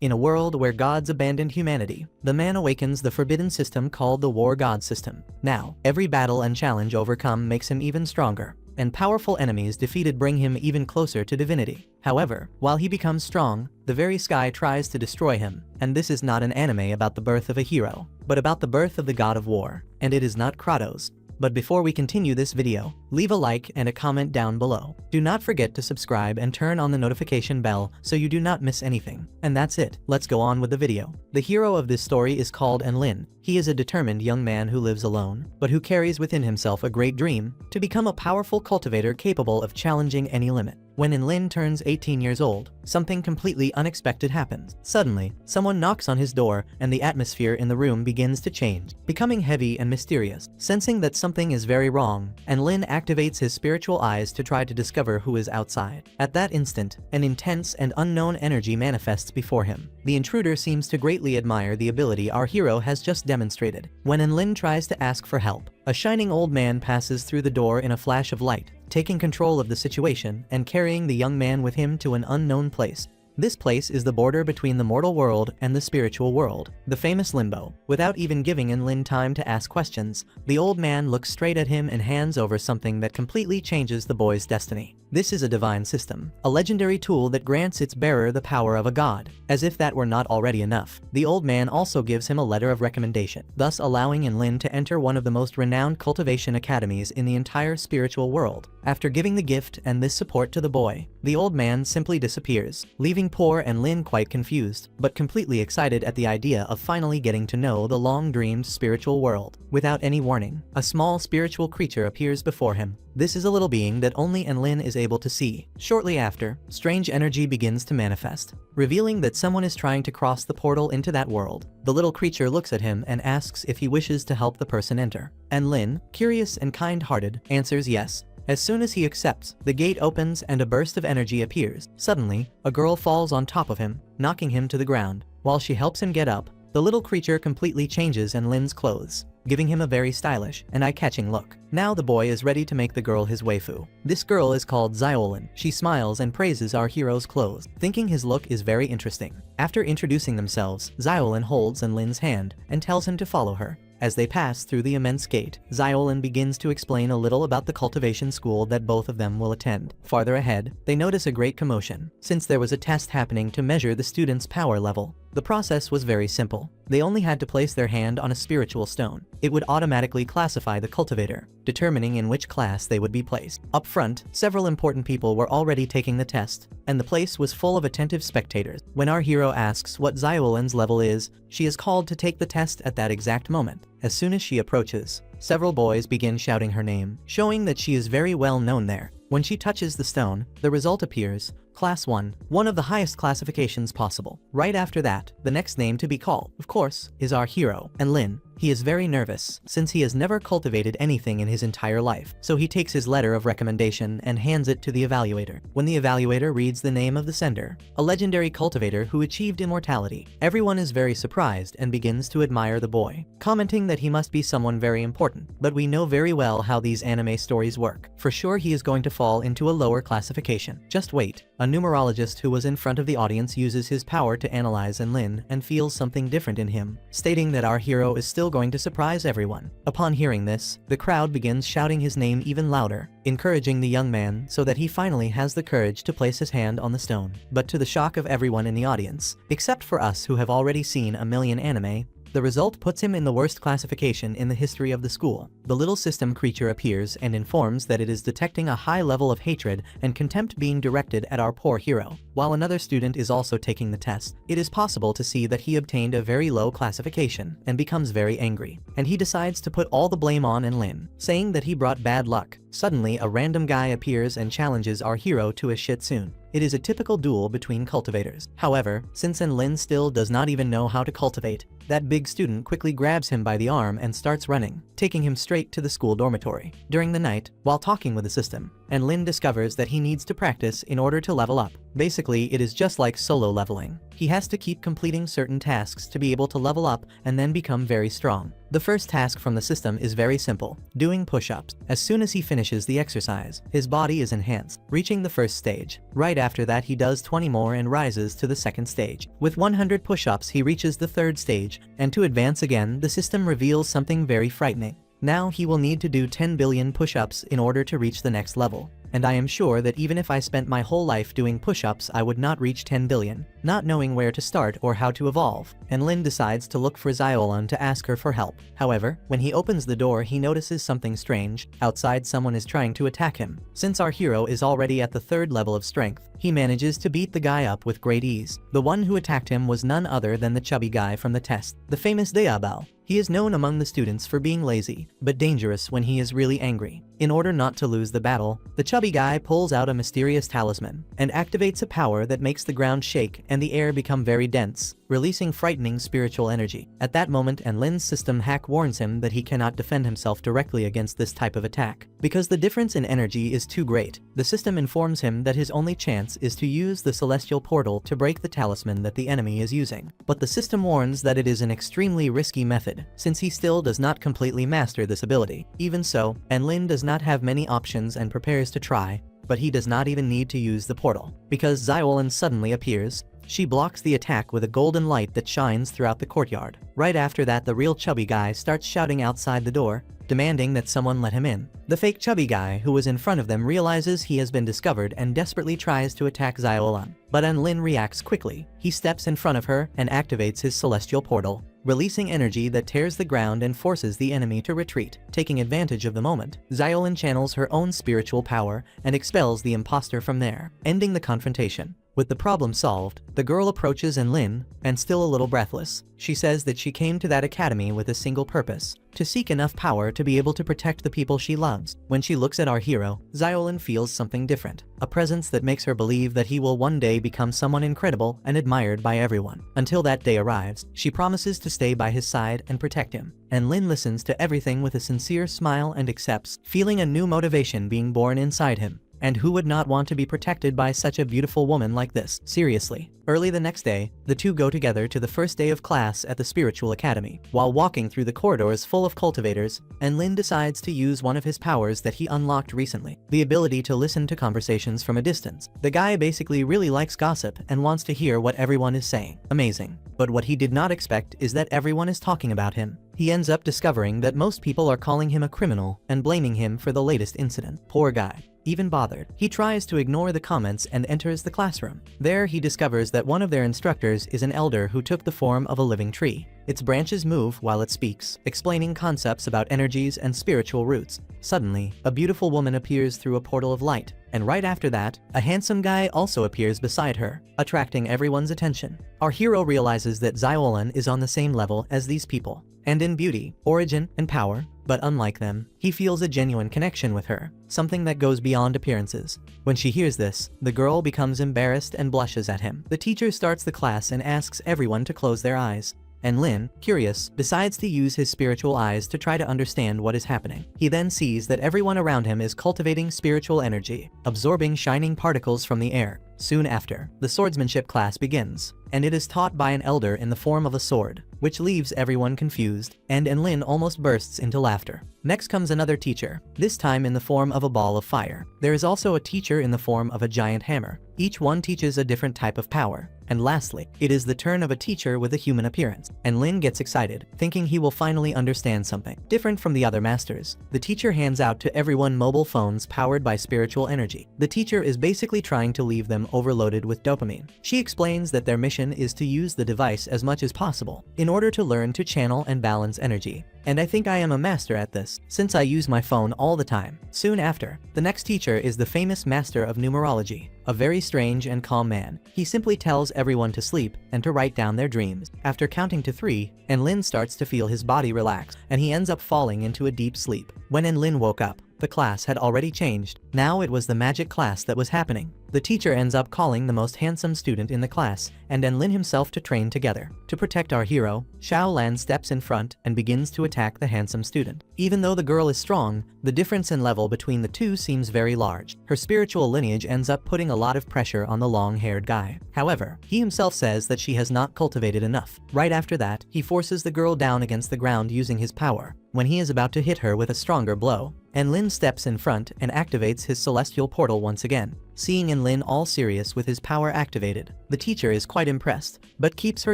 In a world where gods abandoned humanity, the man awakens the forbidden system called the War God system. Now, every battle and challenge overcome makes him even stronger, and powerful enemies defeated bring him even closer to divinity. However, while he becomes strong, the very sky tries to destroy him, and this is not an anime about the birth of a hero, but about the birth of the god of war, and it is not Kratos. But before we continue this video, leave a like and a comment down below. Do not forget to subscribe and turn on the notification bell so you do not miss anything. And that's it, let's go on with the video. The hero of this story is called Enlin. He is a determined young man who lives alone, but who carries within himself a great dream to become a powerful cultivator capable of challenging any limit. When Enlin turns 18 years old, something completely unexpected happens. Suddenly, someone knocks on his door and the atmosphere in the room begins to change, becoming heavy and mysterious. Sensing that something is very wrong, Enlin activates his spiritual eyes to try to discover who is outside. At that instant, an intense and unknown energy manifests before him. The intruder seems to greatly admire the ability our hero has just demonstrated. When Enlin tries to ask for help, a shining old man passes through the door in a flash of light, taking control of the situation and carrying the young man with him to an unknown place. This place is the border between the mortal world and the spiritual world, the famous limbo. Without even giving Enlin time to ask questions, the old man looks straight at him and hands over something that completely changes the boy's destiny. This is a divine system, a legendary tool that grants its bearer the power of a god. As if that were not already enough, the old man also gives him a letter of recommendation, thus allowing Enlin to enter one of the most renowned cultivation academies in the entire spiritual world. After giving the gift and this support to the boy, the old man simply disappears, leaving poor Enlin quite confused, but completely excited at the idea of finally getting to know the long-dreamed spiritual world. Without any warning, a small spiritual creature appears before him. This is a little being that only Enlin is able to see. Shortly after, strange energy begins to manifest, revealing that someone is trying to cross the portal into that world. The little creature looks at him and asks if he wishes to help the person enter. Enlin, curious and kind-hearted, answers yes. As soon as he accepts, the gate opens and a burst of energy appears. Suddenly, a girl falls on top of him, knocking him to the ground. While she helps him get up, the little creature completely changes Enlin's clothes, giving him a very stylish and eye-catching look. Now the boy is ready to make the girl his waifu. This girl is called Zhanshen. She smiles and praises our hero's clothes, thinking his look is very interesting. After introducing themselves, Zhanshen holds Enlin's hand and tells him to follow her. As they pass through the immense gate, Zhanshen begins to explain a little about the cultivation school that both of them will attend. Farther ahead, they notice a great commotion, since there was a test happening to measure the students' power level. The process was very simple. They only had to place their hand on a spiritual stone. It would automatically classify the cultivator, determining in which class they would be placed. Up front, several important people were already taking the test, and the place was full of attentive spectators. When our hero asks what Zhanshen's level is, she is called to take the test at that exact moment. As soon as she approaches, several boys begin shouting her name, showing that she is very well known there. When she touches the stone, the result appears, Class 1, one of the highest classifications possible. Right after that, the next name to be called, of course, is our hero, Enlin. He is very nervous, since he has never cultivated anything in his entire life, so he takes his letter of recommendation and hands it to the evaluator. When the evaluator reads the name of the sender, a legendary cultivator who achieved immortality, everyone is very surprised and begins to admire the boy, commenting that he must be someone very important. But we know very well how these anime stories work. For sure he is going to fall into a lower classification. Just wait. A numerologist who was in front of the audience uses his power to analyze Enlin and feels something different in him, stating that our hero is still going to surprise everyone. Upon hearing this, the crowd begins shouting his name even louder, encouraging the young man so that he finally has the courage to place his hand on the stone. But to the shock of everyone in the audience, except for us who have already seen a million anime, the result puts him in the worst classification in the history of the school. The little system creature appears and informs that it is detecting a high level of hatred and contempt being directed at our poor hero. While another student is also taking the test, it is possible to see that he obtained a very low classification and becomes very angry. And he decides to put all the blame on Enlin, saying that he brought bad luck. Suddenly, a random guy appears and challenges our hero to a shitsune. It is a typical duel between cultivators. However, since Enlin still does not even know how to cultivate, that big student quickly grabs him by the arm and starts running, taking him straight to the school dormitory. During the night, while talking with the system, and Lin discovers that he needs to practice in order to level up. Basically, it is just like solo leveling. He has to keep completing certain tasks to be able to level up and then become very strong. The first task from the system is very simple, doing push-ups. As soon as he finishes the exercise, his body is enhanced, reaching the first stage. Right after that he does 20 more and rises to the second stage. With 100 push-ups he reaches the third stage, and to advance again the system reveals something very frightening. Now he will need to do 10 billion push-ups in order to reach the next level. And I am sure that even if I spent my whole life doing push-ups I would not reach 10 billion, not knowing where to start or how to evolve. And Lin decides to look for Xiaolan to ask her for help. However, when he opens the door he notices something strange. Outside someone is trying to attack him. Since our hero is already at the third level of strength, he manages to beat the guy up with great ease. The one who attacked him was none other than the chubby guy from the test, the famous Diabao. He is known among the students for being lazy, but dangerous when he is really angry. In order not to lose the battle, the chubby guy pulls out a mysterious talisman and activates a power that makes the ground shake and the air become very dense, releasing frightening spiritual energy. At that moment, and Lin's system hack warns him that he cannot defend himself directly against this type of attack. Because the difference in energy is too great, the system informs him that his only chance is to use the celestial portal to break the talisman that the enemy is using. But the system warns that it is an extremely risky method, since he still does not completely master this ability. Even so, Lin does not have many options and prepares to try, but he does not even need to use the portal. Because Xiaolan suddenly appears, she blocks the attack with a golden light that shines throughout the courtyard. Right after that the real chubby guy starts shouting outside the door, demanding that someone let him in. The fake chubby guy who was in front of them realizes he has been discovered and desperately tries to attack Xiaolan. But Lin reacts quickly. He steps in front of her and activates his celestial portal, releasing energy that tears the ground and forces the enemy to retreat. Taking advantage of the moment, Xiaolan channels her own spiritual power and expels the imposter from there, ending the confrontation. With the problem solved, the girl approaches Lin, and still a little breathless, she says that she came to that academy with a single purpose, to seek enough power to be able to protect the people she loves. When she looks at our hero, Xiaolan feels something different, a presence that makes her believe that he will one day become someone incredible and admired by everyone. Until that day arrives, she promises to stay by his side and protect him. And Lin listens to everything with a sincere smile and accepts, feeling a new motivation being born inside him. And who would not want to be protected by such a beautiful woman like this? Seriously. Early the next day, the two go together to the first day of class at the spiritual academy. While walking through the corridors full of cultivators, Lin decides to use one of his powers that he unlocked recently, the ability to listen to conversations from a distance. The guy basically really likes gossip and wants to hear what everyone is saying. Amazing. But what he did not expect is that everyone is talking about him. He ends up discovering that most people are calling him a criminal and blaming him for the latest incident. Poor guy. Even bothered. He tries to ignore the comments and enters the classroom. There he discovers that one of their instructors is an elder who took the form of a living tree. Its branches move while it speaks, explaining concepts about energies and spiritual roots. Suddenly, a beautiful woman appears through a portal of light, and right after that, a handsome guy also appears beside her, attracting everyone's attention. Our hero realizes that Xiaolan is on the same level as these people, and in beauty, origin, and power, but unlike them, he feels a genuine connection with her, something that goes beyond appearances. When she hears this, the girl becomes embarrassed and blushes at him. The teacher starts the class and asks everyone to close their eyes. And Lin, curious, decides to use his spiritual eyes to try to understand what is happening. He then sees that everyone around him is cultivating spiritual energy, absorbing shining particles from the air. Soon after, the swordsmanship class begins, and it is taught by an elder in the form of a sword, which leaves everyone confused, and Lin almost bursts into laughter. Next comes another teacher, this time in the form of a ball of fire. There is also a teacher in the form of a giant hammer. Each one teaches a different type of power. And lastly, it is the turn of a teacher with a human appearance. And Lin gets excited, thinking he will finally understand something. Different from the other masters, the teacher hands out to everyone mobile phones powered by spiritual energy. The teacher is basically trying to leave them overloaded with dopamine. She explains that their mission is to use the device as much as possible in order to learn to channel and balance energy. And I think I am a master at this, since I use my phone all the time. Soon after, the next teacher is the famous master of numerology, a very strange and calm man. He simply tells everyone to sleep and to write down their dreams. After counting to 3, Lin starts to feel his body relax, and he ends up falling into a deep sleep. When Lin woke up, the class had already changed. Now it was the magic class that was happening. the teacher ends up calling the most handsome student in the class and Lin himself to train together. To protect our hero, Xiaolan steps in front and begins to attack the handsome student. Even though the girl is strong, the difference in level between the two seems very large. Her spiritual lineage ends up putting a lot of pressure on the long-haired guy. However, he himself says that she has not cultivated enough. Right after that, he forces the girl down against the ground using his power. When he is about to hit her with a stronger blow, Lin steps in front and activates his celestial portal once again. Seeing Lin all serious with his power activated, the teacher is quite impressed, but keeps her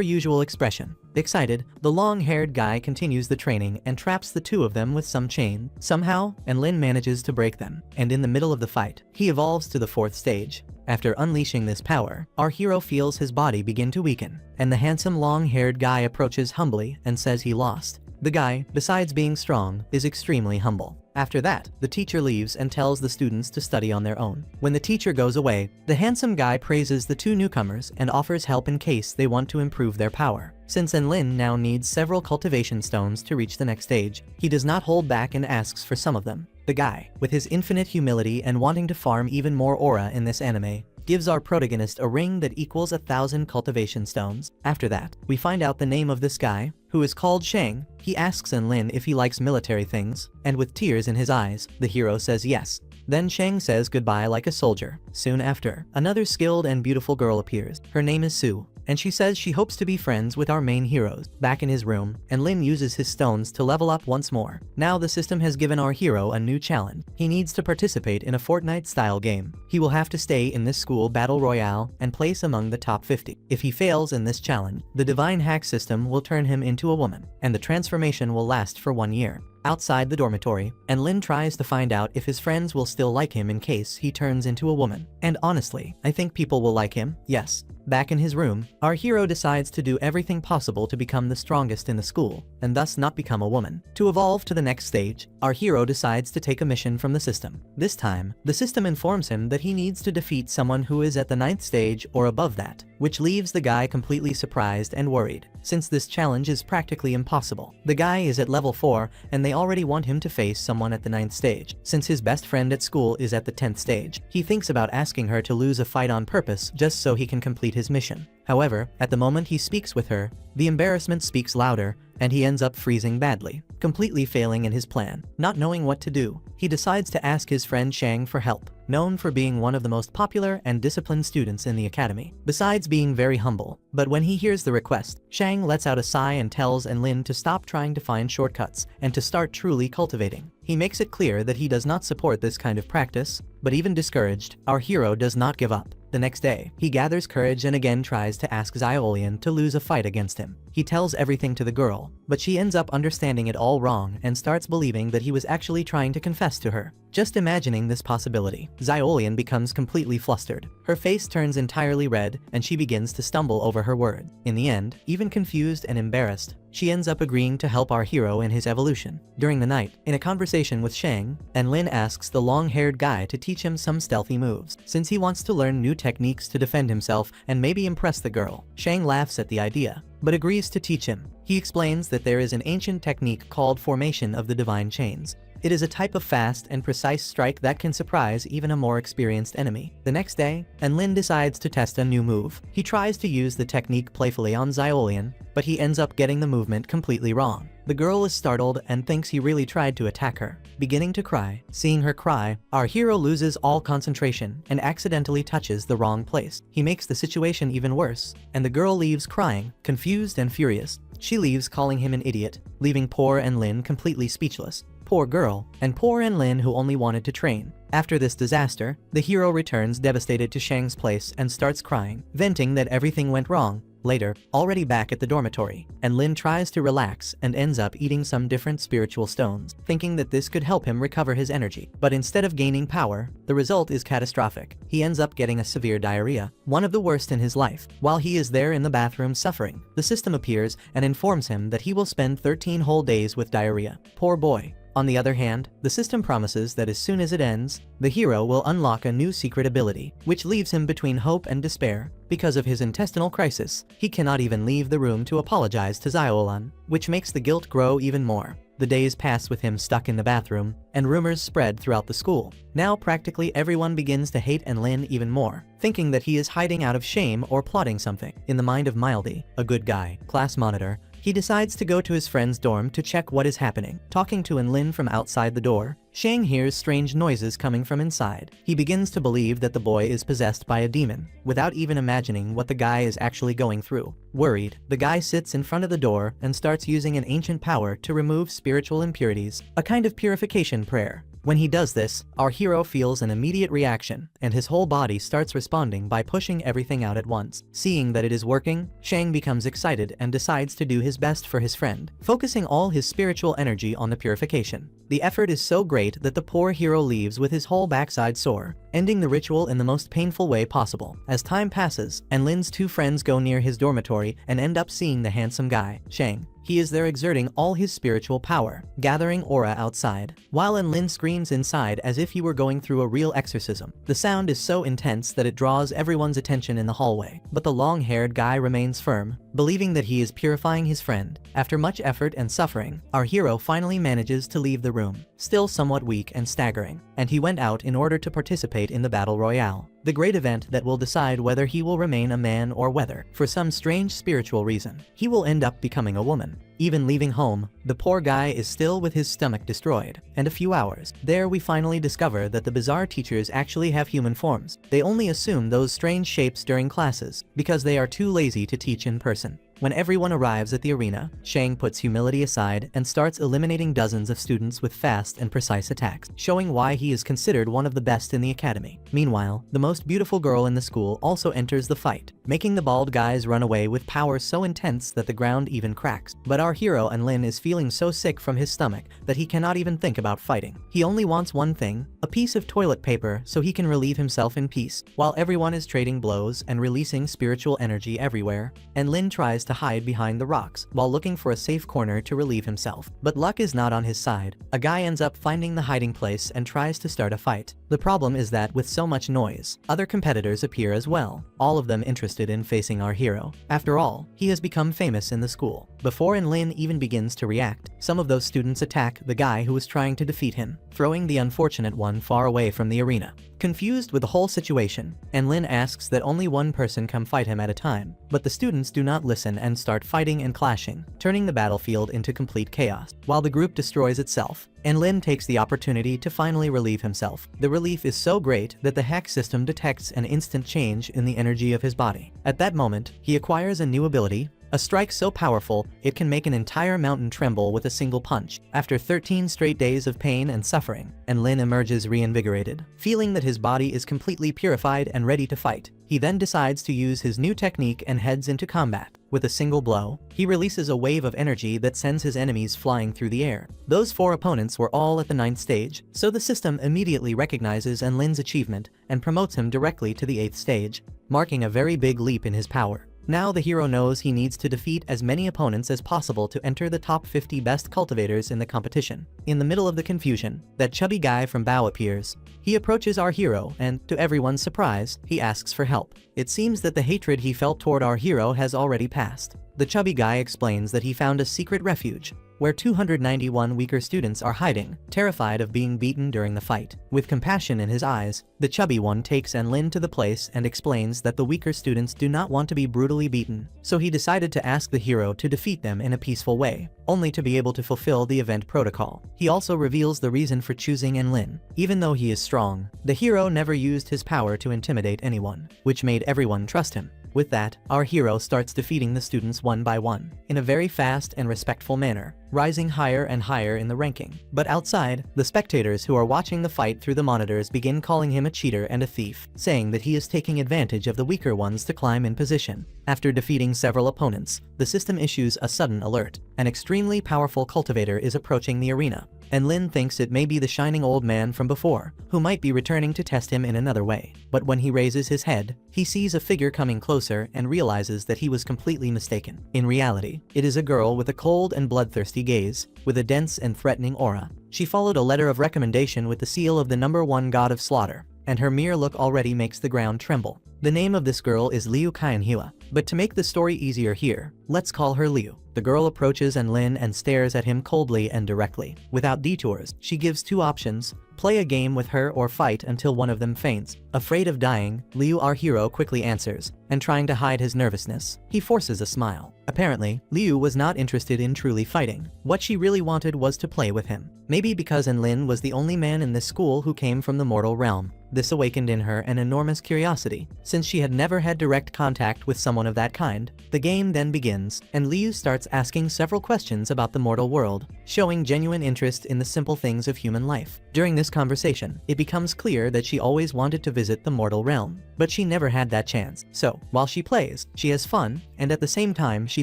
usual expression. Excited, the long-haired guy continues the training and traps the two of them with some chain. Somehow, Lin manages to break them, and in the middle of the fight, he evolves to the 4th stage. After unleashing this power, our hero feels his body begin to weaken, and the handsome long-haired guy approaches humbly and says he lost. The guy, besides being strong, is extremely humble. After that, the teacher leaves and tells the students to study on their own. When the teacher goes away, the handsome guy praises the two newcomers and offers help in case they want to improve their power. Since Lin now needs several cultivation stones to reach the next stage, he does not hold back and asks for some of them. The guy, with his infinite humility and wanting to farm even more aura in this anime, gives our protagonist a ring that equals 1,000 cultivation stones. After that, we find out the name of this guy, who is called Shang. He asks Lin if he likes military things, and with tears in his eyes, the hero says yes. Then Shang says goodbye like a soldier. Soon after, another skilled and beautiful girl appears. Her name is Sue, and she says she hopes to be friends with our main heroes. Back in his room, Lin uses his stones to level up once more. Now the system has given our hero a new challenge. He needs to participate in a Fortnite-style game. He will have to stay in this school battle royale and place among the top 50. If he fails in this challenge, the divine hack system will turn him into a woman, and the transformation will last for 1 year. Outside the dormitory, Lin tries to find out if his friends will still like him in case he turns into a woman. And honestly, I think people will like him, yes. Back in his room, our hero decides to do everything possible to become the strongest in the school, and thus not become a woman. To evolve to the next stage, our hero decides to take a mission from the system. This time, the system informs him that he needs to defeat someone who is at the 9th stage or above that, which leaves the guy completely surprised and worried, since this challenge is practically impossible. The guy is at level 4, and they already want him to face someone at the 9th stage. Since his best friend at school is at the 10th stage, he thinks about asking her to lose a fight on purpose just so he can complete his mission. However, at the moment he speaks with her, the embarrassment speaks louder, and he ends up freezing badly, completely failing in his plan. Not knowing what to do, he decides to ask his friend Shang for help, known for being one of the most popular and disciplined students in the academy, besides being very humble. But when he hears the request, Shang lets out a sigh and tells Lin to stop trying to find shortcuts and to start truly cultivating. He makes it clear that he does not support this kind of practice, but even discouraged, our hero does not give up. The next day, he gathers courage and again tries to ask Xiaolian to lose a fight against him. He tells everything to the girl, but she ends up understanding it all wrong and starts believing that he was actually trying to confess to her. Just imagining this possibility, Xiaolian becomes completely flustered. Her face turns entirely red, and she begins to stumble over her word. In the end, even confused and embarrassed, she ends up agreeing to help our hero in his evolution. During the night, in a conversation with Shang, Lin asks the long-haired guy to teach him some stealthy moves, since he wants to learn new techniques to defend himself and maybe impress the girl. Shang laughs at the idea, but agrees to teach him. He explains that there is an ancient technique called formation of the divine chains. It is a type of fast and precise strike that can surprise even a more experienced enemy. The next day, Lin decides to test a new move. He tries to use the technique playfully on Xiaolian, but he ends up getting the movement completely wrong. The girl is startled and thinks he really tried to attack her. Beginning to cry, seeing her cry, our hero loses all concentration and accidentally touches the wrong place. He makes the situation even worse, and the girl leaves crying, confused and furious. She leaves calling him an idiot, leaving poor Lin completely speechless. Poor girl, and poor Lin who only wanted to train. After this disaster, the hero returns devastated to Shang's place and starts crying, venting that everything went wrong. Later, already back at the dormitory, Lin tries to relax and ends up eating some different spiritual stones, thinking that this could help him recover his energy. But instead of gaining power, the result is catastrophic. He ends up getting a severe diarrhea, one of the worst in his life. While he is there in the bathroom suffering, the system appears and informs him that he will spend 13 whole days with diarrhea. Poor boy. On the other hand, the system promises that as soon as it ends, the hero will unlock a new secret ability, which leaves him between hope and despair. Because of his intestinal crisis, he cannot even leave the room to apologize to Xiaolan, which makes the guilt grow even more. The days pass with him stuck in the bathroom, and rumors spread throughout the school. Now practically everyone begins to hate Lin even more, thinking that he is hiding out of shame or plotting something. In the mind of Mildy, a good guy, class monitor, he decides to go to his friend's dorm to check what is happening. Talking to Lin from outside the door, Shang hears strange noises coming from inside. He begins to believe that the boy is possessed by a demon, without even imagining what the guy is actually going through. Worried, the guy sits in front of the door and starts using an ancient power to remove spiritual impurities, a kind of purification prayer. When he does this, our hero feels an immediate reaction, and his whole body starts responding by pushing everything out at once. Seeing that it is working, Shang becomes excited and decides to do his best for his friend, focusing all his spiritual energy on the purification. The effort is so great that the poor hero leaves with his whole backside sore, ending the ritual in the most painful way possible. As time passes, Lin's two friends go near his dormitory and end up seeing the handsome guy, Shang. He is there exerting all his spiritual power, gathering aura outside, while Lin screams inside as if he were going through a real exorcism. The sound is so intense that it draws everyone's attention in the hallway, but the long-haired guy remains firm, believing that he is purifying his friend. After much effort and suffering, our hero finally manages to leave the room, still somewhat weak and staggering, and he went out in order to participate in the Battle Royale, the great event that will decide whether he will remain a man or whether, for some strange spiritual reason, he will end up becoming a woman. Even leaving home, the poor guy is still with his stomach destroyed, and a few hours there we finally discover that the bizarre teachers actually have human forms. They only assume those strange shapes during classes, because they are too lazy to teach in person. When everyone arrives at the arena, Shang puts humility aside and starts eliminating dozens of students with fast and precise attacks, showing why he is considered one of the best in the academy. Meanwhile, the most beautiful girl in the school also enters the fight, making the bald guys run away with power so intense that the ground even cracks. But our hero Lin is feeling so sick from his stomach that he cannot even think about fighting. He only wants one thing, a piece of toilet paper so he can relieve himself in peace. While everyone is trading blows and releasing spiritual energy everywhere, Lin tries to hide behind the rocks while looking for a safe corner to relieve himself. But luck is not on his side. A guy ends up finding the hiding place and tries to start a fight. The problem is that with so much noise, other competitors appear as well, all of them interested in facing our hero. After all, he has become famous in the school. Before Lin even begins to react, some of those students attack the guy who was trying to defeat him, throwing the unfortunate one far away from the arena. Confused with the whole situation, Lin asks that only one person come fight him at a time, but the students do not listen and start fighting and clashing, turning the battlefield into complete chaos. While the group destroys itself, Lin takes the opportunity to finally relieve himself. The relief is so great that the hack system detects an instant change in the energy of his body. At that moment, he acquires a new ability, a strike so powerful, it can make an entire mountain tremble with a single punch. After 13 straight days of pain and suffering, Lin emerges reinvigorated, feeling that his body is completely purified and ready to fight. He then decides to use his new technique and heads into combat. With a single blow, he releases a wave of energy that sends his enemies flying through the air. Those 4 opponents were all at the 9th stage, so the system immediately recognizes Lin's achievement and promotes him directly to the 8th stage, marking a very big leap in his power. Now the hero knows he needs to defeat as many opponents as possible to enter the top 50 best cultivators in the competition. In the middle of the confusion, that chubby guy from Bao appears. He approaches our hero and, to everyone's surprise, he asks for help. It seems that the hatred he felt toward our hero has already passed. The chubby guy explains that he found a secret refuge, where 291 weaker students are hiding, terrified of being beaten during the fight. With compassion in his eyes, the chubby one takes Lin to the place and explains that the weaker students do not want to be brutally beaten, so he decided to ask the hero to defeat them in a peaceful way, only to be able to fulfill the event protocol. He also reveals the reason for choosing Lin. Even though he is strong, the hero never used his power to intimidate anyone, which made everyone trust him. With that, our hero starts defeating the students one by one, in a very fast and respectful manner, rising higher and higher in the ranking. But outside, the spectators who are watching the fight through the monitors begin calling him a cheater and a thief, saying that he is taking advantage of the weaker ones to climb in position. After defeating several opponents, the system issues a sudden alert. An extremely powerful cultivator is approaching the arena, and Lin thinks it may be the shining old man from before, who might be returning to test him in another way. But when he raises his head, he sees a figure coming closer and realizes that he was completely mistaken. In reality, it is a girl with a cold and bloodthirsty gaze, with a dense and threatening aura. She followed a letter of recommendation with the seal of the #1 god of slaughter, and her mere look already makes the ground tremble. The name of this girl is Liu Qianhua, but to make the story easier here, let's call her Liu. The girl approaches Enlin and stares at him coldly and directly. Without detours, she gives two options: play a game with her or fight until one of them faints. Afraid of dying, Liu, our hero, quickly answers, and trying to hide his nervousness, he forces a smile. Apparently, Liu was not interested in truly fighting. What she really wanted was to play with him. Maybe because Enlin was the only man in this school who came from the mortal realm. This awakened in her an enormous curiosity, since she had never had direct contact with someone of that kind. The game then begins, and Liu starts asking several questions about the mortal world, showing genuine interest in the simple things of human life. During this conversation, it becomes clear that she always wanted to visit the mortal realm, but she never had that chance. So, while she plays, she has fun, and at the same time she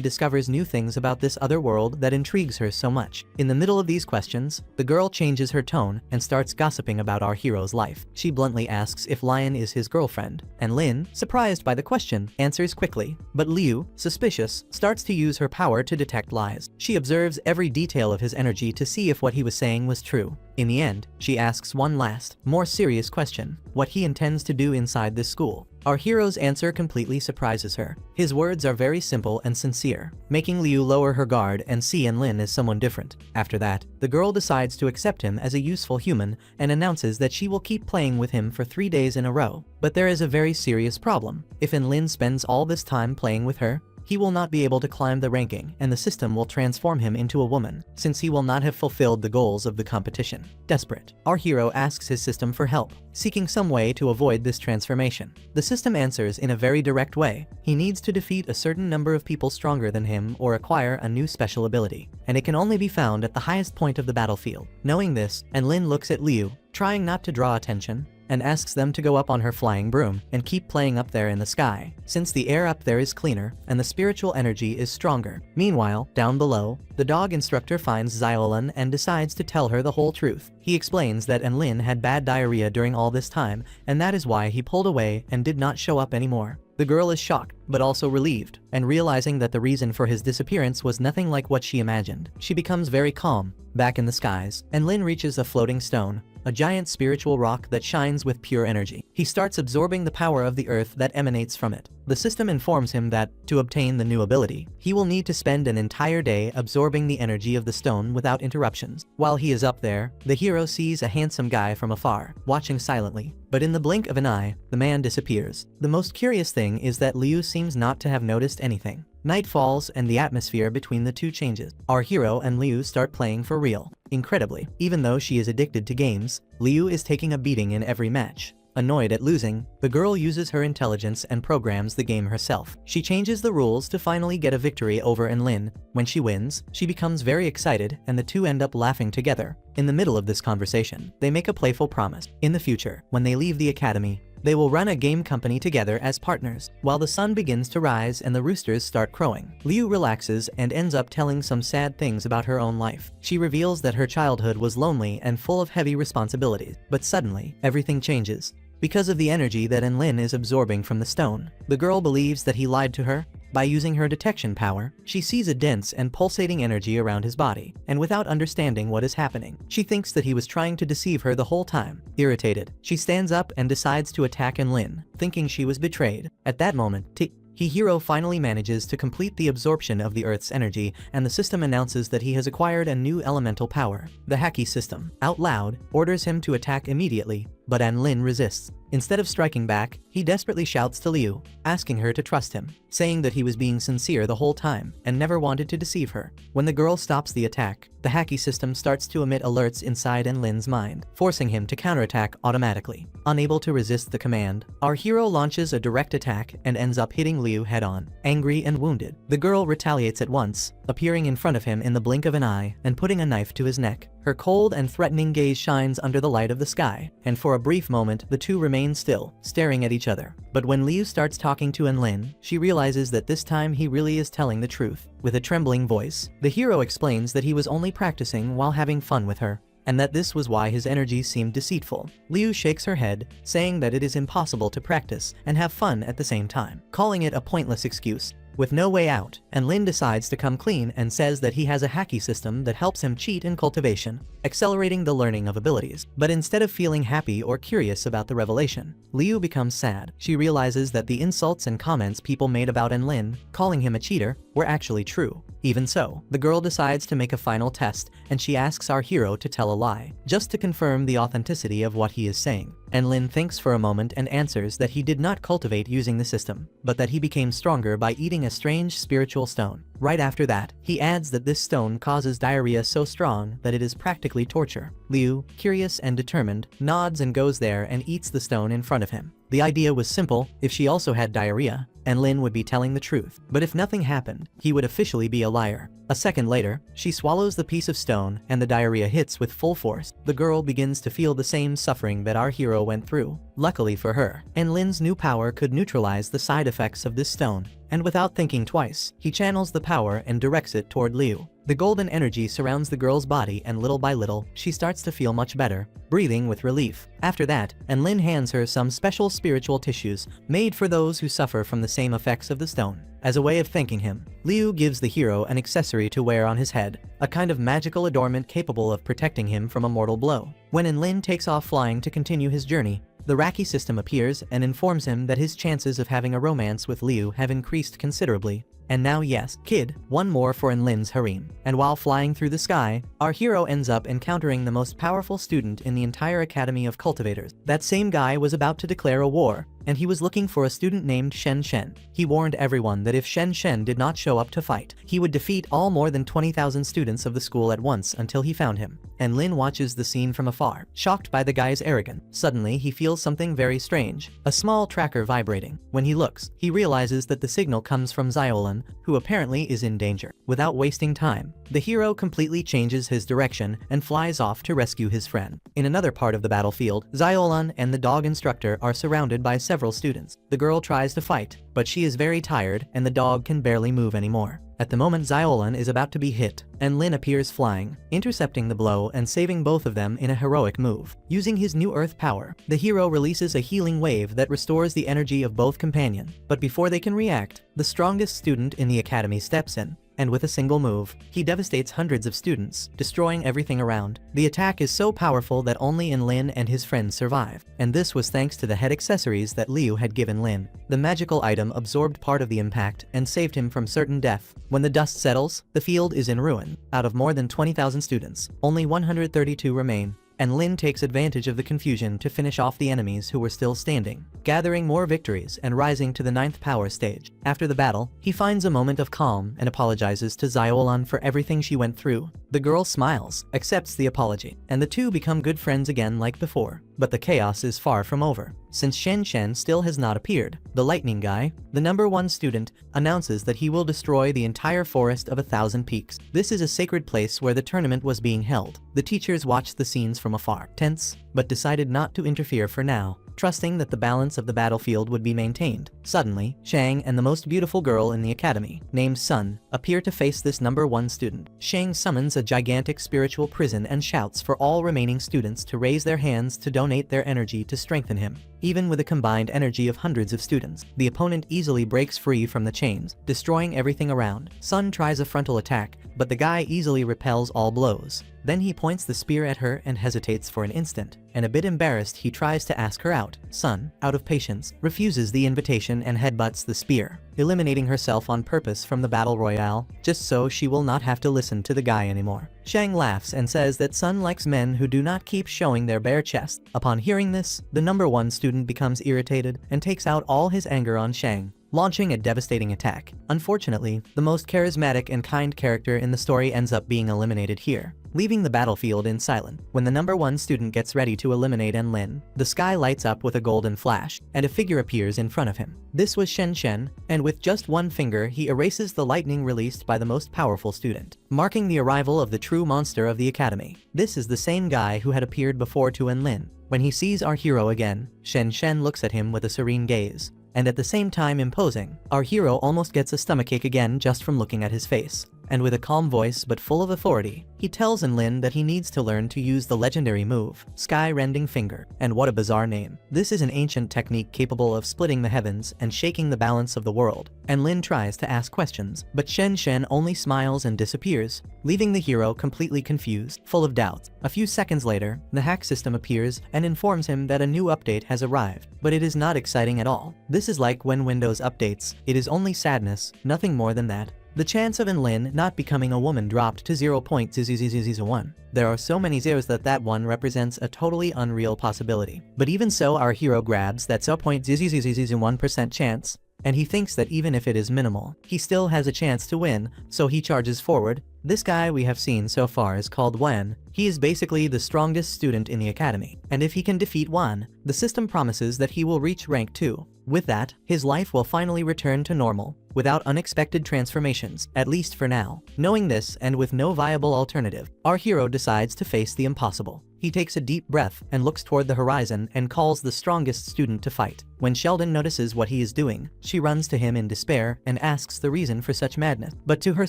discovers new things about this other world that intrigues her so much. In the middle of these questions, the girl changes her tone and starts gossiping about our hero's life. She bluntly asks if Lion is his girlfriend, and Lin, surprised by the question, answers quickly, but Liu, suspicious, starts to use her power to detect lies. She observes every detail of his energy to see if what he was saying was true. In the end, she asks one last, more serious question: what he intends to do inside this school. Our hero's answer completely surprises her. His words are very simple and sincere, making Liu lower her guard and see Enlin as someone different. After that, the girl decides to accept him as a useful human and announces that she will keep playing with him for 3 days in a row. But there is a very serious problem. If Enlin spends all this time playing with her, he will not be able to climb the ranking, and the system will transform him into a woman, since he will not have fulfilled the goals of the competition. Desperate, our hero asks his system for help, seeking some way to avoid this transformation. The system answers in a very direct way. He needs to defeat a certain number of people stronger than him or acquire a new special ability, and it can only be found at the highest point of the battlefield. Knowing this, Enlin looks at Liu, trying not to draw attention, and asks them to go up on her flying broom and keep playing up there in the sky, since the air up there is cleaner and the spiritual energy is stronger. Meanwhile, down below, the dog instructor finds Xiaolan and decides to tell her the whole truth. He explains that Enlin had bad diarrhea during all this time, and that is why he pulled away and did not show up anymore. The girl is shocked, but also relieved, and realizing that the reason for his disappearance was nothing like what she imagined, she becomes very calm. Back in the skies, Enlin reaches a floating stone, a giant spiritual rock that shines with pure energy. He starts absorbing the power of the earth that emanates from it. The system informs him that, to obtain the new ability, he will need to spend an entire day absorbing the energy of the stone without interruptions. While he is up there, the hero sees a handsome guy from afar, watching silently. But in the blink of an eye, the man disappears. The most curious thing is that Liu seems not to have noticed anything. Night falls and the atmosphere between the two changes. Our hero and Liu start playing for real. Incredibly, even though she is addicted to games, Liu is taking a beating in every match. Annoyed at losing, the girl uses her intelligence and programs the game herself. She changes the rules to finally get a victory over Enlin. When she wins, she becomes very excited and the two end up laughing together. In the middle of this conversation, they make a playful promise. In the future, when they leave the academy, they will run a game company together as partners. While the sun begins to rise and the roosters start crowing, Liu relaxes and ends up telling some sad things about her own life. She reveals that her childhood was lonely and full of heavy responsibilities. But suddenly, everything changes. Because of the energy that Enlin is absorbing from the stone, the girl believes that he lied to her. By using her detection power, she sees a dense and pulsating energy around his body, and without understanding what is happening, she thinks that he was trying to deceive her the whole time. Irritated, she stands up and decides to attack Enlin, thinking she was betrayed. At that moment, hero finally manages to complete the absorption of the Earth's energy, and the system announces that he has acquired a new elemental power. The Haki system, out loud, orders him to attack immediately, but Enlin resists. Instead of striking back, he desperately shouts to Liu, asking her to trust him, saying that he was being sincere the whole time and never wanted to deceive her. When the girl stops the attack, the Haki system starts to emit alerts inside Enlin's mind, forcing him to counterattack automatically. Unable to resist the command, our hero launches a direct attack and ends up hitting Liu head-on. Angry and wounded, the girl retaliates at once, appearing in front of him in the blink of an eye and putting a knife to his neck. Her cold and threatening gaze shines under the light of the sky, and for a brief moment the two remain still, staring at each other. But when Liu starts talking to Enlin, she realizes that this time he really is telling the truth. With a trembling voice, the hero explains that he was only practicing while having fun with her, and that this was why his energy seemed deceitful. Liu shakes her head, saying that it is impossible to practice and have fun at the same time, calling it a pointless excuse. with no way out, and Lin decides to come clean and says that he has a hacky system that helps him cheat in cultivation, accelerating the learning of abilities. But instead of feeling happy or curious about the revelation, Liu becomes sad. She realizes that the insults and comments people made about Lin, calling him a cheater, were actually true. Even so, the girl decides to make a final test, and she asks our hero to tell a lie, just to confirm the authenticity of what he is saying. And Lin thinks for a moment and answers that he did not cultivate using the system, but that he became stronger by eating a strange spiritual stone. Right after that, he adds that this stone causes diarrhea so strong that it is practically torture. Liu, curious and determined, nods and goes there and eats the stone in front of him. The idea was simple: if she also had diarrhea, and Lin would be telling the truth. But if nothing happened, he would officially be a liar. A second later, she swallows the piece of stone and the diarrhea hits with full force. The girl begins to feel the same suffering that our hero went through. Luckily for her, Lin's new power could neutralize the side effects of this stone, and without thinking twice, he channels the power and directs it toward Liu. The golden energy surrounds the girl's body, and little by little, she starts to feel much better, breathing with relief. After that, Lin hands her some special spiritual tissues made for those who suffer from the same effects of the stone. As a way of thanking him, Liu gives the hero an accessory to wear on his head, a kind of magical adornment capable of protecting him from a mortal blow. When Lin takes off flying to continue his journey, the Raki system appears and informs him that his chances of having a romance with Liu have increased considerably. And now yes, kid, one more for Lin's harem. And while flying through the sky, our hero ends up encountering the most powerful student in the entire Academy of Cultivators. That same guy was about to declare a war, and he was looking for a student named Zhanshen. He warned everyone that if Zhanshen did not show up to fight, he would defeat all more than 20,000 students of the school at once until he found him. And Lin watches the scene from afar, shocked by the guy's arrogance. Suddenly, he feels something very strange, a small tracker vibrating. When he looks, he realizes that the signal comes from Zhanshen, who apparently is in danger. Without wasting time, the hero completely changes his direction and flies off to rescue his friend. In another part of the battlefield, Zhanshen and the dog instructor are surrounded by several students. The girl tries to fight, but she is very tired and the dog can barely move anymore. At the moment Zhanshen is about to be hit, and Lin appears flying, intercepting the blow and saving both of them in a heroic move. Using his new earth power, the hero releases a healing wave that restores the energy of both companions. But before they can react, the strongest student in the academy steps in, and with a single move, he devastates hundreds of students, destroying everything around. The attack is so powerful that only Lin and his friends survive, and this was thanks to the head accessories that Liu had given Lin. The magical item absorbed part of the impact and saved him from certain death. When the dust settles, the field is in ruin. Out of more than 20,000 students, only 132 remain. And Lin takes advantage of the confusion to finish off the enemies who were still standing, gathering more victories and rising to the 9th power stage. After the battle, he finds a moment of calm and apologizes to Zhanshen for everything she went through. The girl smiles, accepts the apology, and the two become good friends again like before. But the chaos is far from over. Since Zhanshen still has not appeared, the lightning guy, the #1 student, announces that he will destroy the entire forest of 1,000 peaks. This is a sacred place where the tournament was being held. The teachers watched the scenes from afar, tense, but decided not to interfere for now, trusting that the balance of the battlefield would be maintained. Suddenly, Shang and the most beautiful girl in the academy, named Sun, appear to face this #1 student. Shang summons a gigantic spiritual prison and shouts for all remaining students to raise their hands to donate their energy to strengthen him. Even with a combined energy of hundreds of students, the opponent easily breaks free from the chains, destroying everything around. Sun tries a frontal attack, but the guy easily repels all blows. Then he points the spear at her and hesitates for an instant, and a bit embarrassed he tries to ask her out. Sun, out of patience, refuses the invitation and headbutts the spear, eliminating herself on purpose from the battle royale, just so she will not have to listen to the guy anymore. Shang laughs and says that Sun likes men who do not keep showing their bare chest. Upon hearing this, the #1 student becomes irritated and takes out all his anger on Shang, launching a devastating attack. Unfortunately, the most charismatic and kind character in the story ends up being eliminated here, leaving the battlefield in silence. When the #1 student gets ready to eliminate Lin, the sky lights up with a golden flash, and a figure appears in front of him. This was Zhanshen, and with just one finger he erases the lightning released by the most powerful student, marking the arrival of the true monster of the academy. This is the same guy who had appeared before to Lin. When he sees our hero again, Zhanshen looks at him with a serene gaze, and at the same time imposing. Our hero almost gets a stomachache again just from looking at his face. and with a calm voice but full of authority, he tells Enlin that he needs to learn to use the legendary move, Sky-Rending Finger. And what a bizarre name. This is an ancient technique capable of splitting the heavens and shaking the balance of the world. Enlin tries to ask questions, but Zhanshen only smiles and disappears, leaving the hero completely confused, full of doubts. A few seconds later, the hack system appears and informs him that a new update has arrived, but it is not exciting at all. This is like when Windows updates, it is only sadness, nothing more than that. The chance of Enlin not becoming a woman dropped to 0.00001. There are so many zeros that one represents a totally unreal possibility. But even so, our hero grabs that 0.00001% chance, and he thinks that even if it is minimal, he still has a chance to win, so he charges forward. This guy we have seen so far is called Wen. He is basically the strongest student in the academy, and if he can defeat Wen, the system promises that he will reach rank 2. With that, his life will finally return to normal, without unexpected transformations, at least for now. Knowing this, and with no viable alternative, our hero decides to face the impossible. He takes a deep breath and looks toward the horizon and calls the strongest student to fight. When Sheldon notices what he is doing, she runs to him in despair and asks the reason for such madness. But to her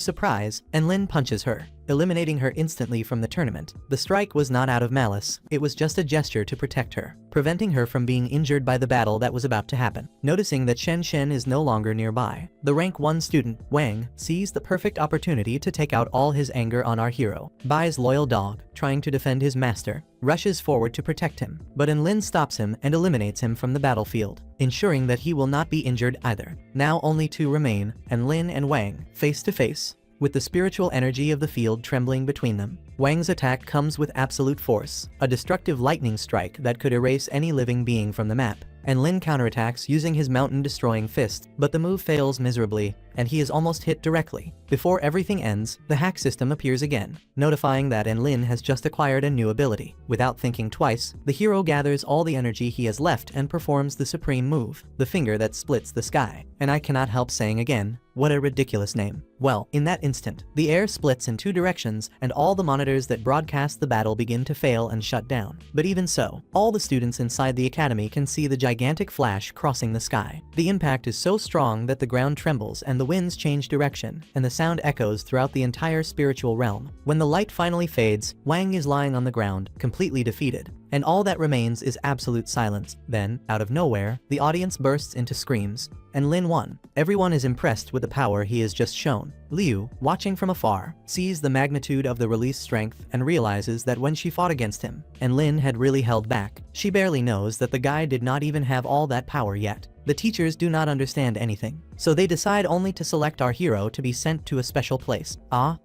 surprise, Enlin punches her, eliminating her instantly from the tournament. The strike was not out of malice, it was just a gesture to protect her, preventing her from being injured by the battle that was about to happen. Noticing that Zhanshen is no longer nearby, the rank 1 student, Wang, sees the perfect opportunity to take out all his anger on our hero. Bai's loyal dog, trying to defend his master, rushes forward to protect him, but Enlin stops him and eliminates him from the battlefield, ensuring that he will not be injured either. Now only 2 remain, Enlin and Wang, face to face, with the spiritual energy of the field trembling between them. Wang's attack comes with absolute force, a destructive lightning strike that could erase any living being from the map. Enlin counterattacks using his mountain-destroying fist, but the move fails miserably, and he is almost hit directly. Before everything ends, the hack system appears again, notifying that Enlin has just acquired a new ability. Without thinking twice, the hero gathers all the energy he has left and performs the supreme move, the finger that splits the sky. And I cannot help saying again, what a ridiculous name. Well, in that instant, the air splits in 2 directions, and all the monitors that broadcast the battle begin to fail and shut down. But even so, all the students inside the academy can see the gigantic flash crossing the sky. The impact is so strong that the ground trembles and the winds change direction, and the sound echoes throughout the entire spiritual realm. When the light finally fades, Wang is lying on the ground, completely defeated, and all that remains is absolute silence. Then, out of nowhere, the audience bursts into screams, and Lin won. Everyone is impressed with the power he has just shown. Liu, watching from afar, sees the magnitude of the released strength and realizes that when she fought against him, and Lin had really held back, she barely knows that the guy did not even have all that power yet. The teachers do not understand anything, so they decide only to select our hero to be sent to a special place.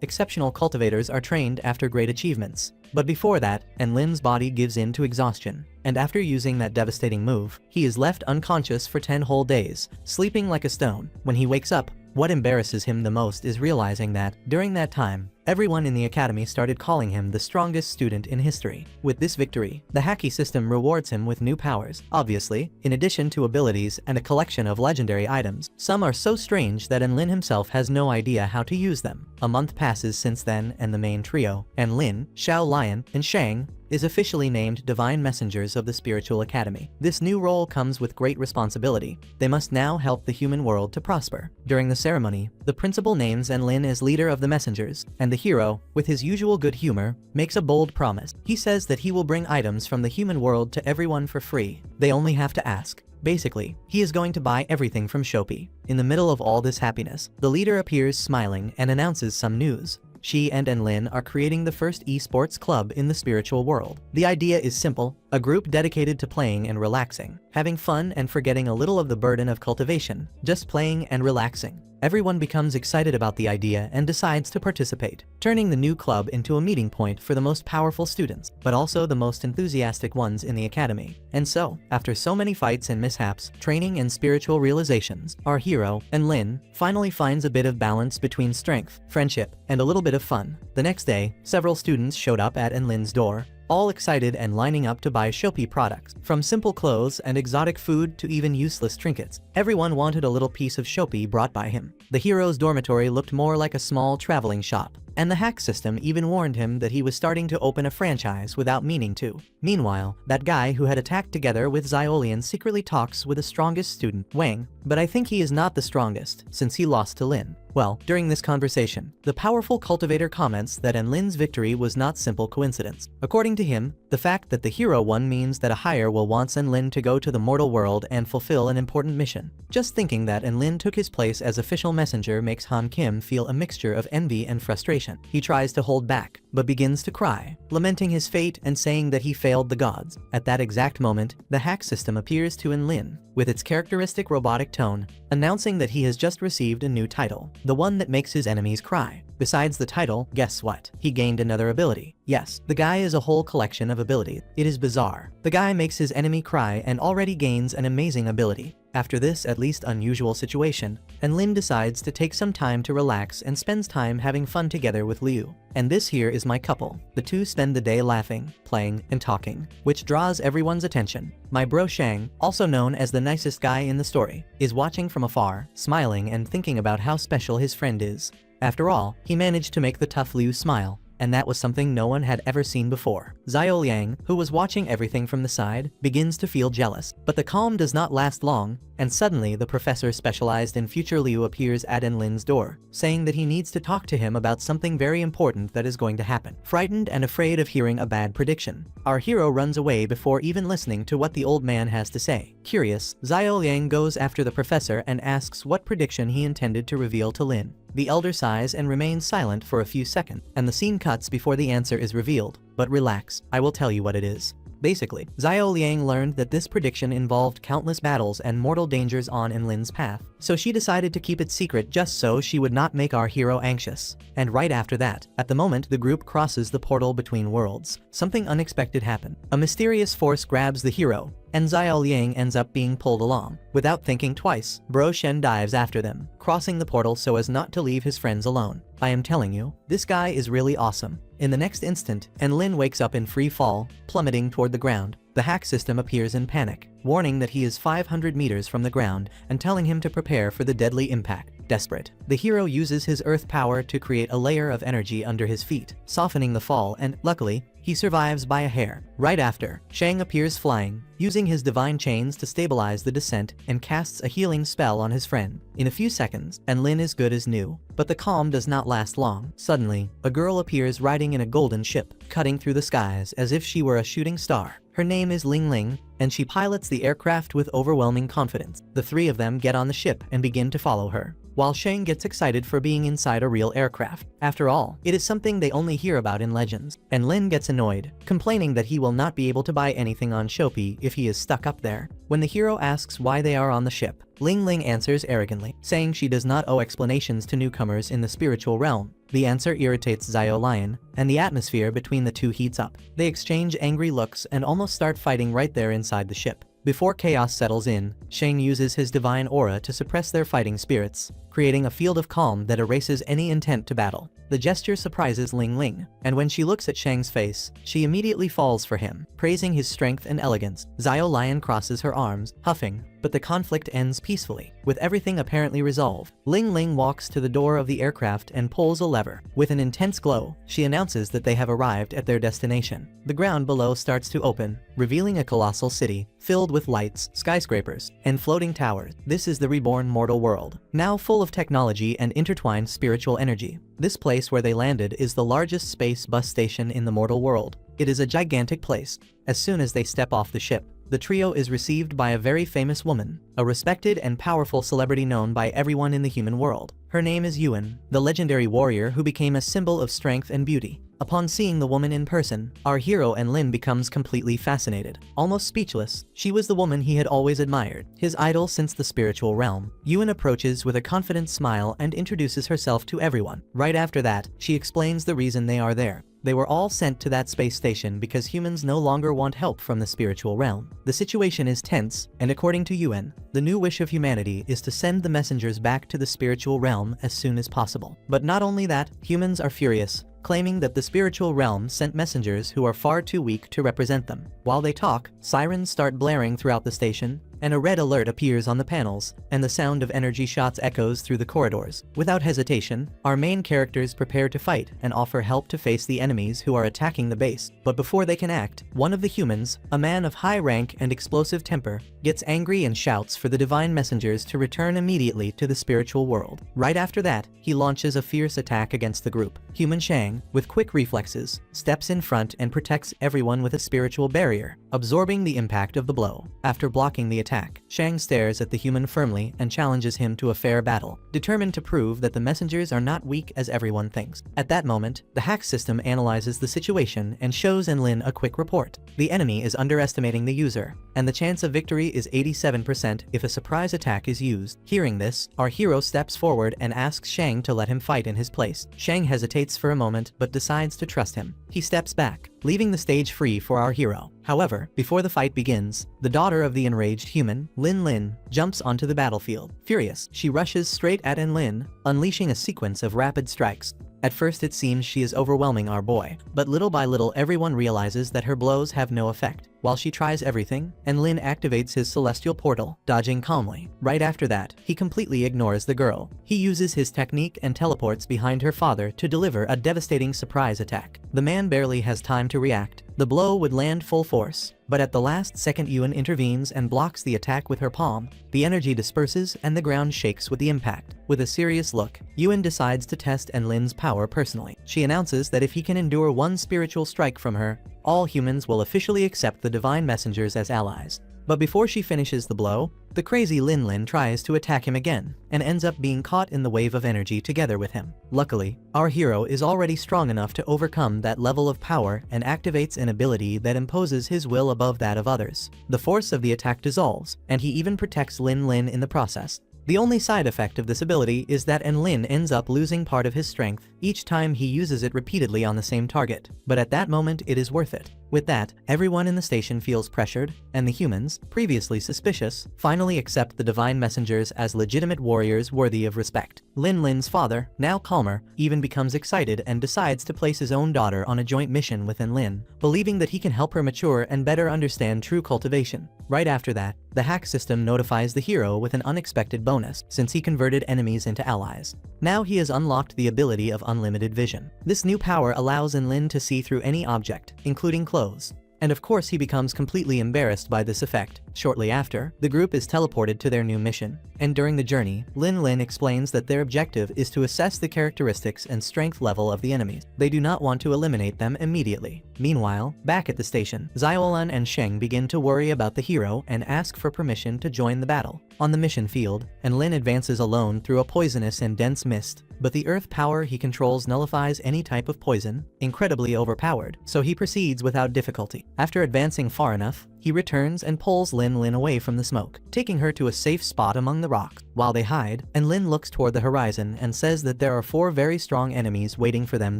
Exceptional cultivators are trained after great achievements. But before that, Enlin's body gives in to exhaustion, and after using that devastating move, he is left unconscious for 10 whole days, sleeping like a stone. When he wakes up, what embarrasses him the most is realizing that, during that time, everyone in the academy started calling him the strongest student in history. With this victory, the hacky system rewards him with new powers, obviously, in addition to abilities and a collection of legendary items. Some are so strange that Enlin himself has no idea how to use them. A month passes since then, and the main trio, Enlin, Xiao Lion, and Shang, is officially named Divine Messengers of the Spiritual Academy. This new role comes with great responsibility. They must now help the human world to prosper. During the ceremony, the principal names Enlin as leader of the messengers, and the hero, with his usual good humor, makes a bold promise. He says that he will bring items from the human world to everyone for free. They only have to ask. Basically, he is going to buy everything from Shopee. In the middle of all this happiness, the leader appears smiling and announces some news. She and Enlin are creating the first esports club in the spiritual world. The idea is simple, a group dedicated to playing and relaxing, having fun and forgetting a little of the burden of cultivation, just playing and relaxing. Everyone becomes excited about the idea and decides to participate, turning the new club into a meeting point for the most powerful students, but also the most enthusiastic ones in the academy. And so, after so many fights and mishaps, training and spiritual realizations, our hero, Enlin, finally finds a bit of balance between strength, friendship, and a little bit of fun. The next day, several students showed up at Enlin's door, all excited and lining up to buy Shopee products. From simple clothes and exotic food to even useless trinkets, everyone wanted a little piece of Shopee brought by him. The hero's dormitory looked more like a small traveling shop, and the hack system even warned him that he was starting to open a franchise without meaning to. Meanwhile, that guy who had attacked together with Xiolian secretly talks with the strongest student, Wang, but I think he is not the strongest, since he lost to Lin. Well, during this conversation, the powerful cultivator comments that Enlin's victory was not simple coincidence. According to him, the fact that the hero won means that a higher will wants Enlin to go to the mortal world and fulfill an important mission. Just thinking that Enlin took his place as official messenger makes Han Kim feel a mixture of envy and frustration. He tries to hold back, but begins to cry, lamenting his fate and saying that he failed the gods. At that exact moment, the hack system appears to Enlin, with its characteristic robotic tone, announcing that he has just received a new title, the one that makes his enemies cry. Besides the title, guess what? He gained another ability. Yes, the guy is a whole collection of abilities. It is bizarre. The guy makes his enemy cry and already gains an amazing ability. After this at least unusual situation, Enlin decides to take some time to relax and spends time having fun together with Liu. And this here is my couple. The two spend the day laughing, playing, and talking, which draws everyone's attention. My bro Shang, also known as the nicest guy in the story, is watching from afar, smiling and thinking about how special his friend is. After all, he managed to make the tough Liu smile, and that was something no one had ever seen before. Xiao Liang, who was watching everything from the side, begins to feel jealous. But the calm does not last long, and suddenly the professor specialized in future Liu appears at Enlin's door, saying that he needs to talk to him about something very important that is going to happen. Frightened and afraid of hearing a bad prediction, our hero runs away before even listening to what the old man has to say. Curious, Xiao Liang goes after the professor and asks what prediction he intended to reveal to Lin. The elder sighs and remains silent for a few seconds, and the scene cuts before the answer is revealed. But relax, I will tell you what it is. Basically, Xiao Liang learned that this prediction involved countless battles and mortal dangers on Enlin's path, so she decided to keep it secret just so she would not make our hero anxious. And right after that, at the moment the group crosses the portal between worlds, something unexpected happened. A mysterious force grabs the hero, and Xiao Liang ends up being pulled along. Without thinking twice, Bro Shen dives after them, crossing the portal so as not to leave his friends alone. I am telling you, this guy is really awesome. In the next instant, Enlin wakes up in free fall, plummeting toward the ground. The hack system appears in panic, warning that he is 500 meters from the ground and telling him to prepare for the deadly impact. Desperate, the hero uses his earth power to create a layer of energy under his feet, softening the fall, and, luckily, he survives by a hair. Right after, Shang appears flying, using his divine chains to stabilize the descent and casts a healing spell on his friend. In a few seconds, Enlin is good as new. But the calm does not last long. Suddenly, a girl appears riding in a golden ship, cutting through the skies as if she were a shooting star. Her name is Ling Ling, and she pilots the aircraft with overwhelming confidence. The three of them get on the ship and begin to follow her, while Shang gets excited for being inside a real aircraft. After all, it is something they only hear about in legends. And Lin gets annoyed, complaining that he will not be able to buy anything on Shopee if he is stuck up there. When the hero asks why they are on the ship, Ling Ling answers arrogantly, saying she does not owe explanations to newcomers in the spiritual realm. The answer irritates Xiao Lion, and the atmosphere between the two heats up. They exchange angry looks and almost start fighting right there inside the ship. Before chaos settles in, Shang uses his divine aura to suppress their fighting spirits, creating a field of calm that erases any intent to battle. The gesture surprises Ling Ling, and when she looks at Shang's face, she immediately falls for him, praising his strength and elegance. Xiao Lion crosses her arms, huffing, but the conflict ends peacefully, with everything apparently resolved. Ling Ling walks to the door of the aircraft and pulls a lever. With an intense glow, she announces that they have arrived at their destination. The ground below starts to open, revealing a colossal city, filled with lights, skyscrapers, and floating towers. This is the reborn mortal world, now full of technology and intertwined spiritual energy. This place where they landed is the largest space bus station in the mortal world. It is a gigantic place. As soon as they step off the ship, the trio is received by a very famous woman, a respected and powerful celebrity known by everyone in the human world. Her name is Yuan, the legendary warrior who became a symbol of strength and beauty. Upon seeing the woman in person, our hero Enlin becomes completely fascinated. Almost speechless, she was the woman he had always admired, his idol since the spiritual realm. Yuan approaches with a confident smile and introduces herself to everyone. Right after that, she explains the reason they are there. They were all sent to that space station because humans no longer want help from the spiritual realm. The situation is tense, and according to Yuan, the new wish of humanity is to send the messengers back to the spiritual realm as soon as possible. But not only that, humans are furious, claiming that the spiritual realm sent messengers who are far too weak to represent them. While they talk, sirens start blaring throughout the station, and a red alert appears on the panels, and the sound of energy shots echoes through the corridors. Without hesitation, our main characters prepare to fight and offer help to face the enemies who are attacking the base. But before they can act, one of the humans, a man of high rank and explosive temper, gets angry and shouts for the divine messengers to return immediately to the spiritual world. Right after that, he launches a fierce attack against the group. Human Shang, with quick reflexes, steps in front and protects everyone with a spiritual barrier, absorbing the impact of the blow. After blocking the attack, Shang stares at the human firmly and challenges him to a fair battle, determined to prove that the messengers are not weak as everyone thinks. At that moment, the hack system analyzes the situation and shows Enlin a quick report. The enemy is underestimating the user, and the chance of victory is 87% if a surprise attack is used. Hearing this, our hero steps forward and asks Shang to let him fight in his place. Shang hesitates for a moment but decides to trust him. He steps back, leaving the stage free for our hero. However, before the fight begins, the daughter of the enraged human, Lin, jumps onto the battlefield. Furious, she rushes straight at Enlin, unleashing a sequence of rapid strikes. At first it seems she is overwhelming our boy, but little by little everyone realizes that her blows have no effect. While she tries everything, Enlin activates his celestial portal, dodging calmly. Right after that, he completely ignores the girl. He uses his technique and teleports behind her father to deliver a devastating surprise attack. The man barely has time to react. The blow would land full force, but at the last second Yuan intervenes and blocks the attack with her palm. The energy disperses and the ground shakes with the impact. With a serious look, Yuan decides to test Enlin's power personally. She announces that if he can endure one spiritual strike from her, all humans will officially accept the divine messengers as allies. But before she finishes the blow, the crazy Lin tries to attack him again, and ends up being caught in the wave of energy together with him. Luckily, our hero is already strong enough to overcome that level of power and activates an ability that imposes his will above that of others. The force of the attack dissolves, and he even protects Lin in the process. The only side effect of this ability is that Enlin ends up losing part of his strength each time he uses it repeatedly on the same target, but at that moment it is worth it. With that, everyone in the station feels pressured, and the humans, previously suspicious, finally accept the divine messengers as legitimate warriors worthy of respect. Lin's father, now calmer, even becomes excited and decides to place his own daughter on a joint mission with Enlin, believing that he can help her mature and better understand true cultivation. Right after that, the hack system notifies the hero with an unexpected bonus, since he converted enemies into allies. Now he has unlocked the ability of unlimited vision. This new power allows Enlin to see through any object, including clothes. And of course he becomes completely embarrassed by this effect. Shortly after, the group is teleported to their new mission, and during the journey, Lin explains that their objective is to assess the characteristics and strength level of the enemies. They do not want to eliminate them immediately. Meanwhile, back at the station, Xiaolan and Sheng begin to worry about the hero and ask for permission to join the battle. On the mission field, Enlin advances alone through a poisonous and dense mist, but the earth power he controls nullifies any type of poison, incredibly overpowered, so he proceeds without difficulty. After advancing far enough, he returns and pulls Lin away from the smoke, taking her to a safe spot among the rocks. While they hide, Enlin looks toward the horizon and says that there are 4 very strong enemies waiting for them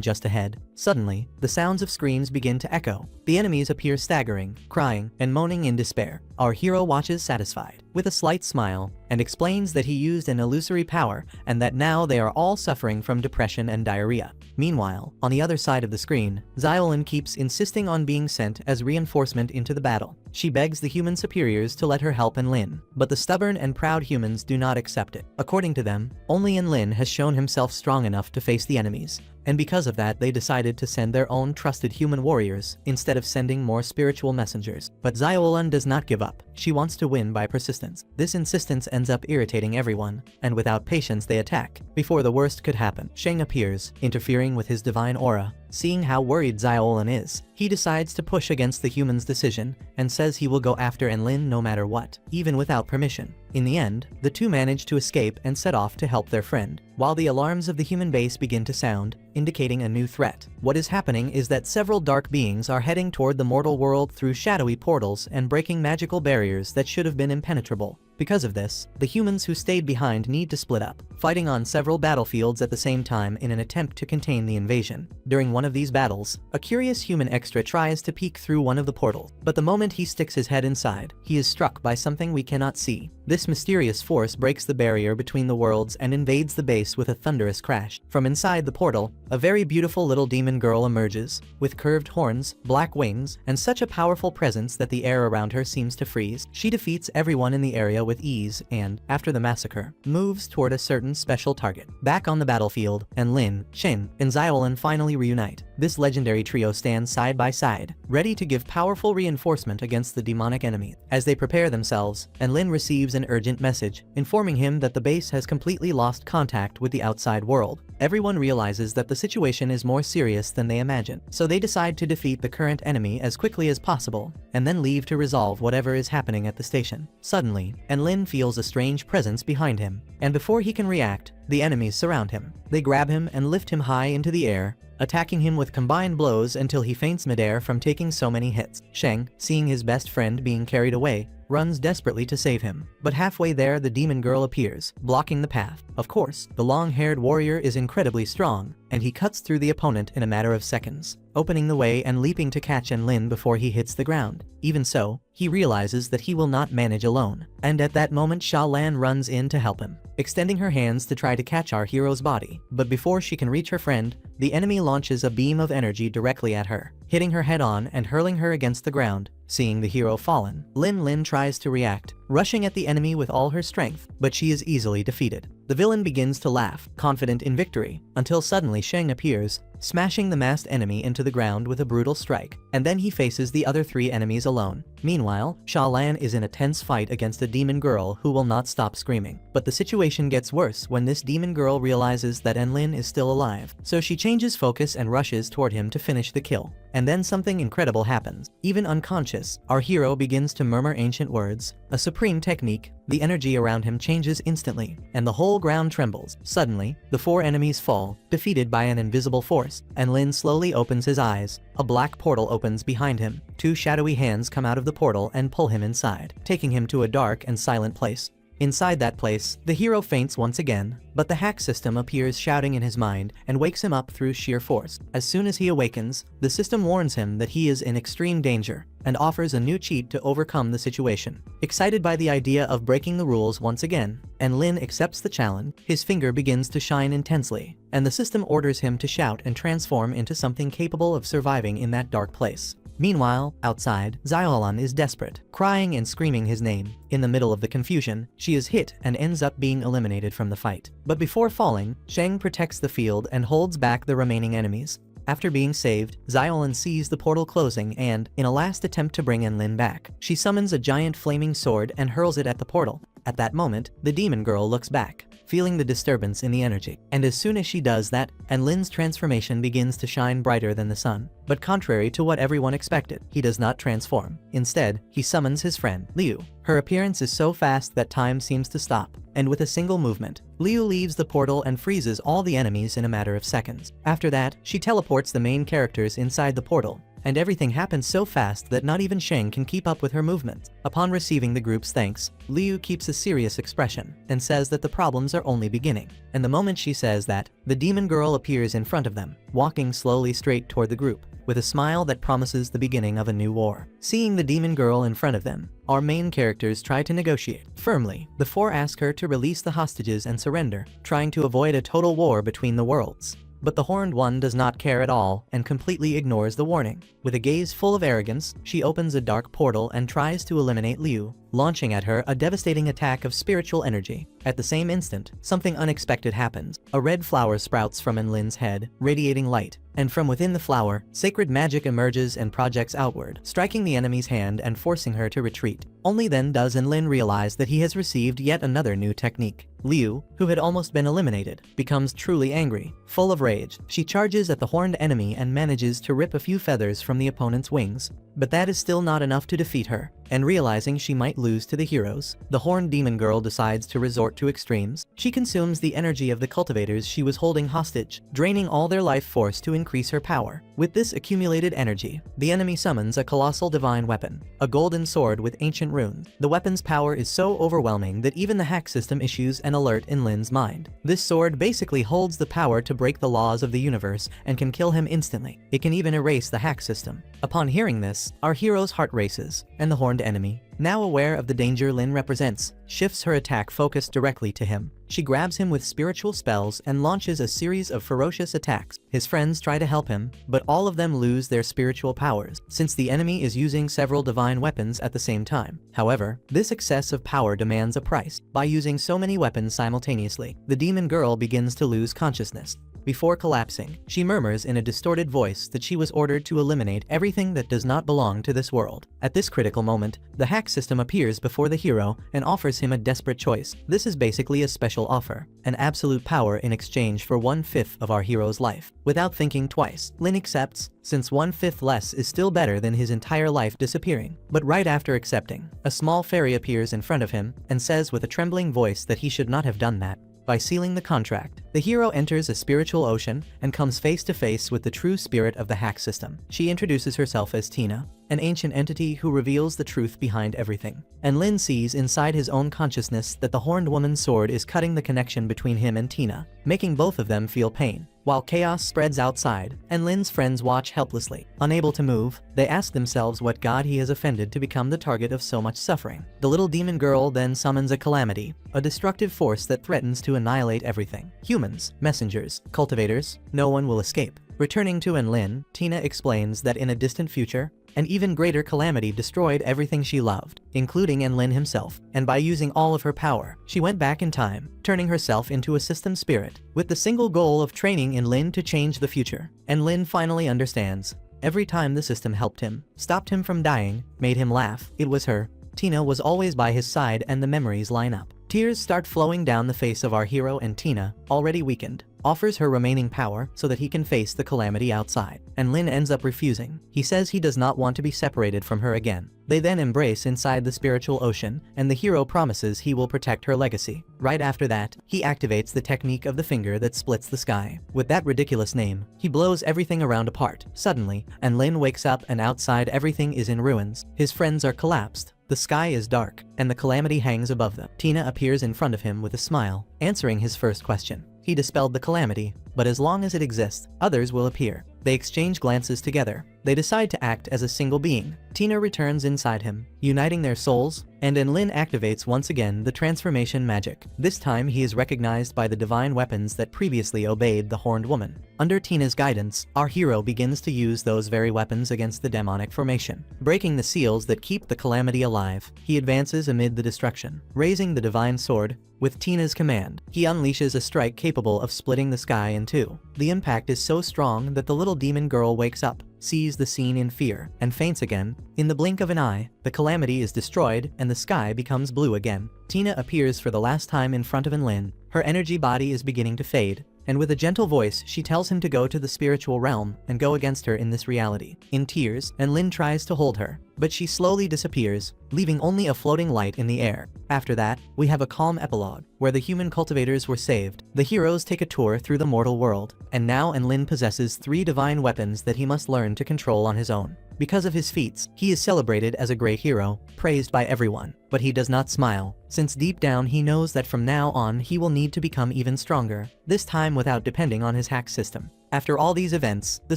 just ahead. Suddenly, the sounds of screams begin to echo. The enemies appear staggering, crying, and moaning in despair. Our hero watches satisfied, with a slight smile, and explains that he used an illusory power and that now they are all suffering from depression and diarrhea. Meanwhile, on the other side of the screen, Xiaolan keeps insisting on being sent as reinforcement into the battle. She begs the human superiors to let her help Enlin, but the stubborn and proud humans do not accept it. According to them, only Enlin has shown himself strong enough to face the enemies, and because of that they decided to send their own trusted human warriors instead of sending more spiritual messengers. But Xiaolan does not give up. She wants to win by persistence. This insistence ends up irritating everyone, and without patience they attack. Before the worst could happen, Sheng appears, interfering with his divine aura. Seeing how worried Xiaolan is, he decides to push against the human's decision and says he will go after Enlin no matter what, even without permission. In the end, the two manage to escape and set off to help their friend, while the alarms of the human base begin to sound, indicating a new threat. What is happening is that several dark beings are heading toward the mortal world through shadowy portals and breaking magical barriers that should have been impenetrable. Because of this, the humans who stayed behind need to split up, fighting on several battlefields at the same time in an attempt to contain the invasion. During one of these battles, a curious human extra tries to peek through one of the portals, but the moment he sticks his head inside, he is struck by something we cannot see. This mysterious force breaks the barrier between the worlds and invades the base with a thunderous crash. From inside the portal, a very beautiful little demon girl emerges, with curved horns, black wings, and such a powerful presence that the air around her seems to freeze. She defeats everyone in the area with ease and, after the massacre, moves toward a certain special target. Back on the battlefield, Enlin, Shen, and Xiaolan finally reunite. This legendary trio stands side by side, ready to give powerful reinforcement against the demonic enemy. As they prepare themselves, Enlin receives an urgent message, informing him that the base has completely lost contact with the outside world. Everyone realizes that the situation is more serious than they imagine, so they decide to defeat the current enemy as quickly as possible, and then leave to resolve whatever is happening at the station. Suddenly, Enlin feels a strange presence behind him, and before he can react, the enemies surround him. They grab him and lift him high into the air, attacking him with combined blows until he faints midair from taking so many hits. Sheng, seeing his best friend being carried away, runs desperately to save him, but halfway there the demon girl appears, blocking the path. Of course, the long-haired warrior is incredibly strong, and he cuts through the opponent in a matter of seconds, opening the way and leaping to catch Enlin before he hits the ground. Even so, he realizes that he will not manage alone, and at that moment Xiaolan runs in to help him, extending her hands to try to catch our hero's body. But before she can reach her friend, the enemy launches a beam of energy directly at her, hitting her head-on and hurling her against the ground. Seeing the hero fallen, Lin tries to react, rushing at the enemy with all her strength, but she is easily defeated. The villain begins to laugh, confident in victory, until suddenly Sheng appears, smashing the masked enemy into the ground with a brutal strike, and then he faces the other three enemies alone. Meanwhile, Xiaolan is in a tense fight against a demon girl who will not stop screaming. But the situation gets worse when this demon girl realizes that Enlin is still alive, so she changes focus and rushes toward him to finish the kill. And then something incredible happens. Even unconscious, our hero begins to murmur ancient words, a supreme technique. The energy around him changes instantly, and the whole ground trembles. Suddenly, the four enemies fall, defeated by an invisible force, and Lin slowly opens his eyes. A black portal opens behind him. Two shadowy hands come out of the portal and pull him inside, taking him to a dark and silent place. Inside that place, the hero faints once again, but the hack system appears shouting in his mind and wakes him up through sheer force. As soon as he awakens, the system warns him that he is in extreme danger and offers a new cheat to overcome the situation. Excited by the idea of breaking the rules once again, and Lin accepts the challenge, his finger begins to shine intensely, and the system orders him to shout and transform into something capable of surviving in that dark place. Meanwhile, outside, Xiaolan is desperate, crying and screaming his name. In the middle of the confusion, she is hit and ends up being eliminated from the fight. But before falling, Sheng protects the field and holds back the remaining enemies. After being saved, Xiaolan sees the portal closing and, in a last attempt to bring Enlin back, she summons a giant flaming sword and hurls it at the portal. At that moment, the demon girl looks back, feeling the disturbance in the energy. And as soon as she does that, Enlin's transformation begins to shine brighter than the sun. But contrary to what everyone expected, he does not transform. Instead, he summons his friend, Liu. Her appearance is so fast that time seems to stop, and with a single movement, Liu leaves the portal and freezes all the enemies in a matter of seconds. After that, she teleports the main characters inside the portal, and everything happens so fast that not even Sheng can keep up with her movements. Upon receiving the group's thanks, Liu keeps a serious expression and says that the problems are only beginning. And the moment she says that, the demon girl appears in front of them, walking slowly straight toward the group, with a smile that promises the beginning of a new war. Seeing the demon girl in front of them, our main characters try to negotiate. Firmly, the four ask her to release the hostages and surrender, trying to avoid a total war between the worlds. But the Horned One does not care at all and completely ignores the warning. With a gaze full of arrogance, she opens a dark portal and tries to eliminate Liu, launching at her a devastating attack of spiritual energy. At the same instant, something unexpected happens. A red flower sprouts from Enlin's head, radiating light, and from within the flower, sacred magic emerges and projects outward, striking the enemy's hand and forcing her to retreat. Only then does Enlin realize that he has received yet another new technique. Liu, who had almost been eliminated, becomes truly angry. Full of rage, she charges at the horned enemy and manages to rip a few feathers from the opponent's wings. But that is still not enough to defeat her, and realizing she might lose to the heroes, the horned demon girl decides to resort to extremes. She consumes the energy of the cultivators she was holding hostage, draining all their life force to increase her power. With this accumulated energy, the enemy summons a colossal divine weapon, a golden sword with ancient runes. The weapon's power is so overwhelming that even the hack system issues an alert in Lin's mind. This sword basically holds the power to break the laws of the universe and can kill him instantly. It can even erase the hack system. Upon hearing this, our hero's heart races, and the horned enemy, now aware of the danger Lin represents, shifts her attack focus directly to him. She grabs him with spiritual spells and launches a series of ferocious attacks. His friends try to help him, but all of them lose their spiritual powers, since the enemy is using several divine weapons at the same time. However, this excess of power demands a price. By using so many weapons simultaneously, the demon girl begins to lose consciousness. Before collapsing, she murmurs in a distorted voice that she was ordered to eliminate everything that does not belong to this world. At this critical moment, the hack system appears before the hero and offers him a desperate choice. This is basically a special offer, an absolute power in exchange for 1/5 of our hero's life. Without thinking twice, Lin accepts, since 1/5 less is still better than his entire life disappearing. But right after accepting, a small fairy appears in front of him and says with a trembling voice that he should not have done that. By sealing the contract, the hero enters a spiritual ocean and comes face to face with the true spirit of the hack system. She introduces herself as Tina, an ancient entity who reveals the truth behind everything. And Lin sees inside his own consciousness that the horned woman's sword is cutting the connection between him and Tina, making both of them feel pain. While chaos spreads outside, and Lin's friends watch helplessly. Unable to move, they ask themselves what god he has offended to become the target of so much suffering. The little demon girl then summons a calamity, a destructive force that threatens to annihilate everything. Humans, messengers, cultivators, no one will escape. Returning to Lin, Tina explains that in a distant future, an even greater calamity destroyed everything she loved, including Lin himself, and by using all of her power, she went back in time, turning herself into a system spirit, with the single goal of training Lin to change the future. And Lin finally understands. Every time the system helped him, stopped him from dying, made him laugh, it was her. Tina was always by his side and the memories line up. Tears start flowing down the face of our hero and Tina, already weakened, offers her remaining power so that he can face the calamity outside. And Lin ends up refusing. He says he does not want to be separated from her again. They then embrace inside the spiritual ocean, and the hero promises he will protect her legacy. Right after that, he activates the technique of the finger that splits the sky. With that ridiculous name, he blows everything around apart. Suddenly, Lin wakes up and outside everything is in ruins. His friends are collapsed. The sky is dark, and the calamity hangs above them. Tina appears in front of him with a smile, answering his first question. He dispelled the calamity, but as long as it exists, others will appear. They exchange glances together. They decide to act as a single being. Tina returns inside him, uniting their souls, and Lin activates once again the transformation magic. This time he is recognized by the divine weapons that previously obeyed the horned woman. Under Tina's guidance, our hero begins to use those very weapons against the demonic formation, breaking the seals that keep the calamity alive. He advances amid the destruction, raising the divine sword. With Tina's command, he unleashes a strike capable of splitting the sky in two. The impact is so strong that the little demon girl wakes up, sees the scene in fear, and faints again. In the blink of an eye, the calamity is destroyed and the sky becomes blue again. Tina appears for the last time in front of Lin. Her energy body is beginning to fade, and with a gentle voice she tells him to go to the spiritual realm and go against her in this reality. In tears, Lin tries to hold her, but she slowly disappears, leaving only a floating light in the air. After that, we have a calm epilogue, where the human cultivators were saved. The heroes take a tour through the mortal world, and now Lin possesses 3 divine weapons that he must learn to control on his own. Because of his feats, he is celebrated as a great hero, praised by everyone. But he does not smile, since deep down he knows that from now on he will need to become even stronger, this time without depending on his hack system. After all these events, the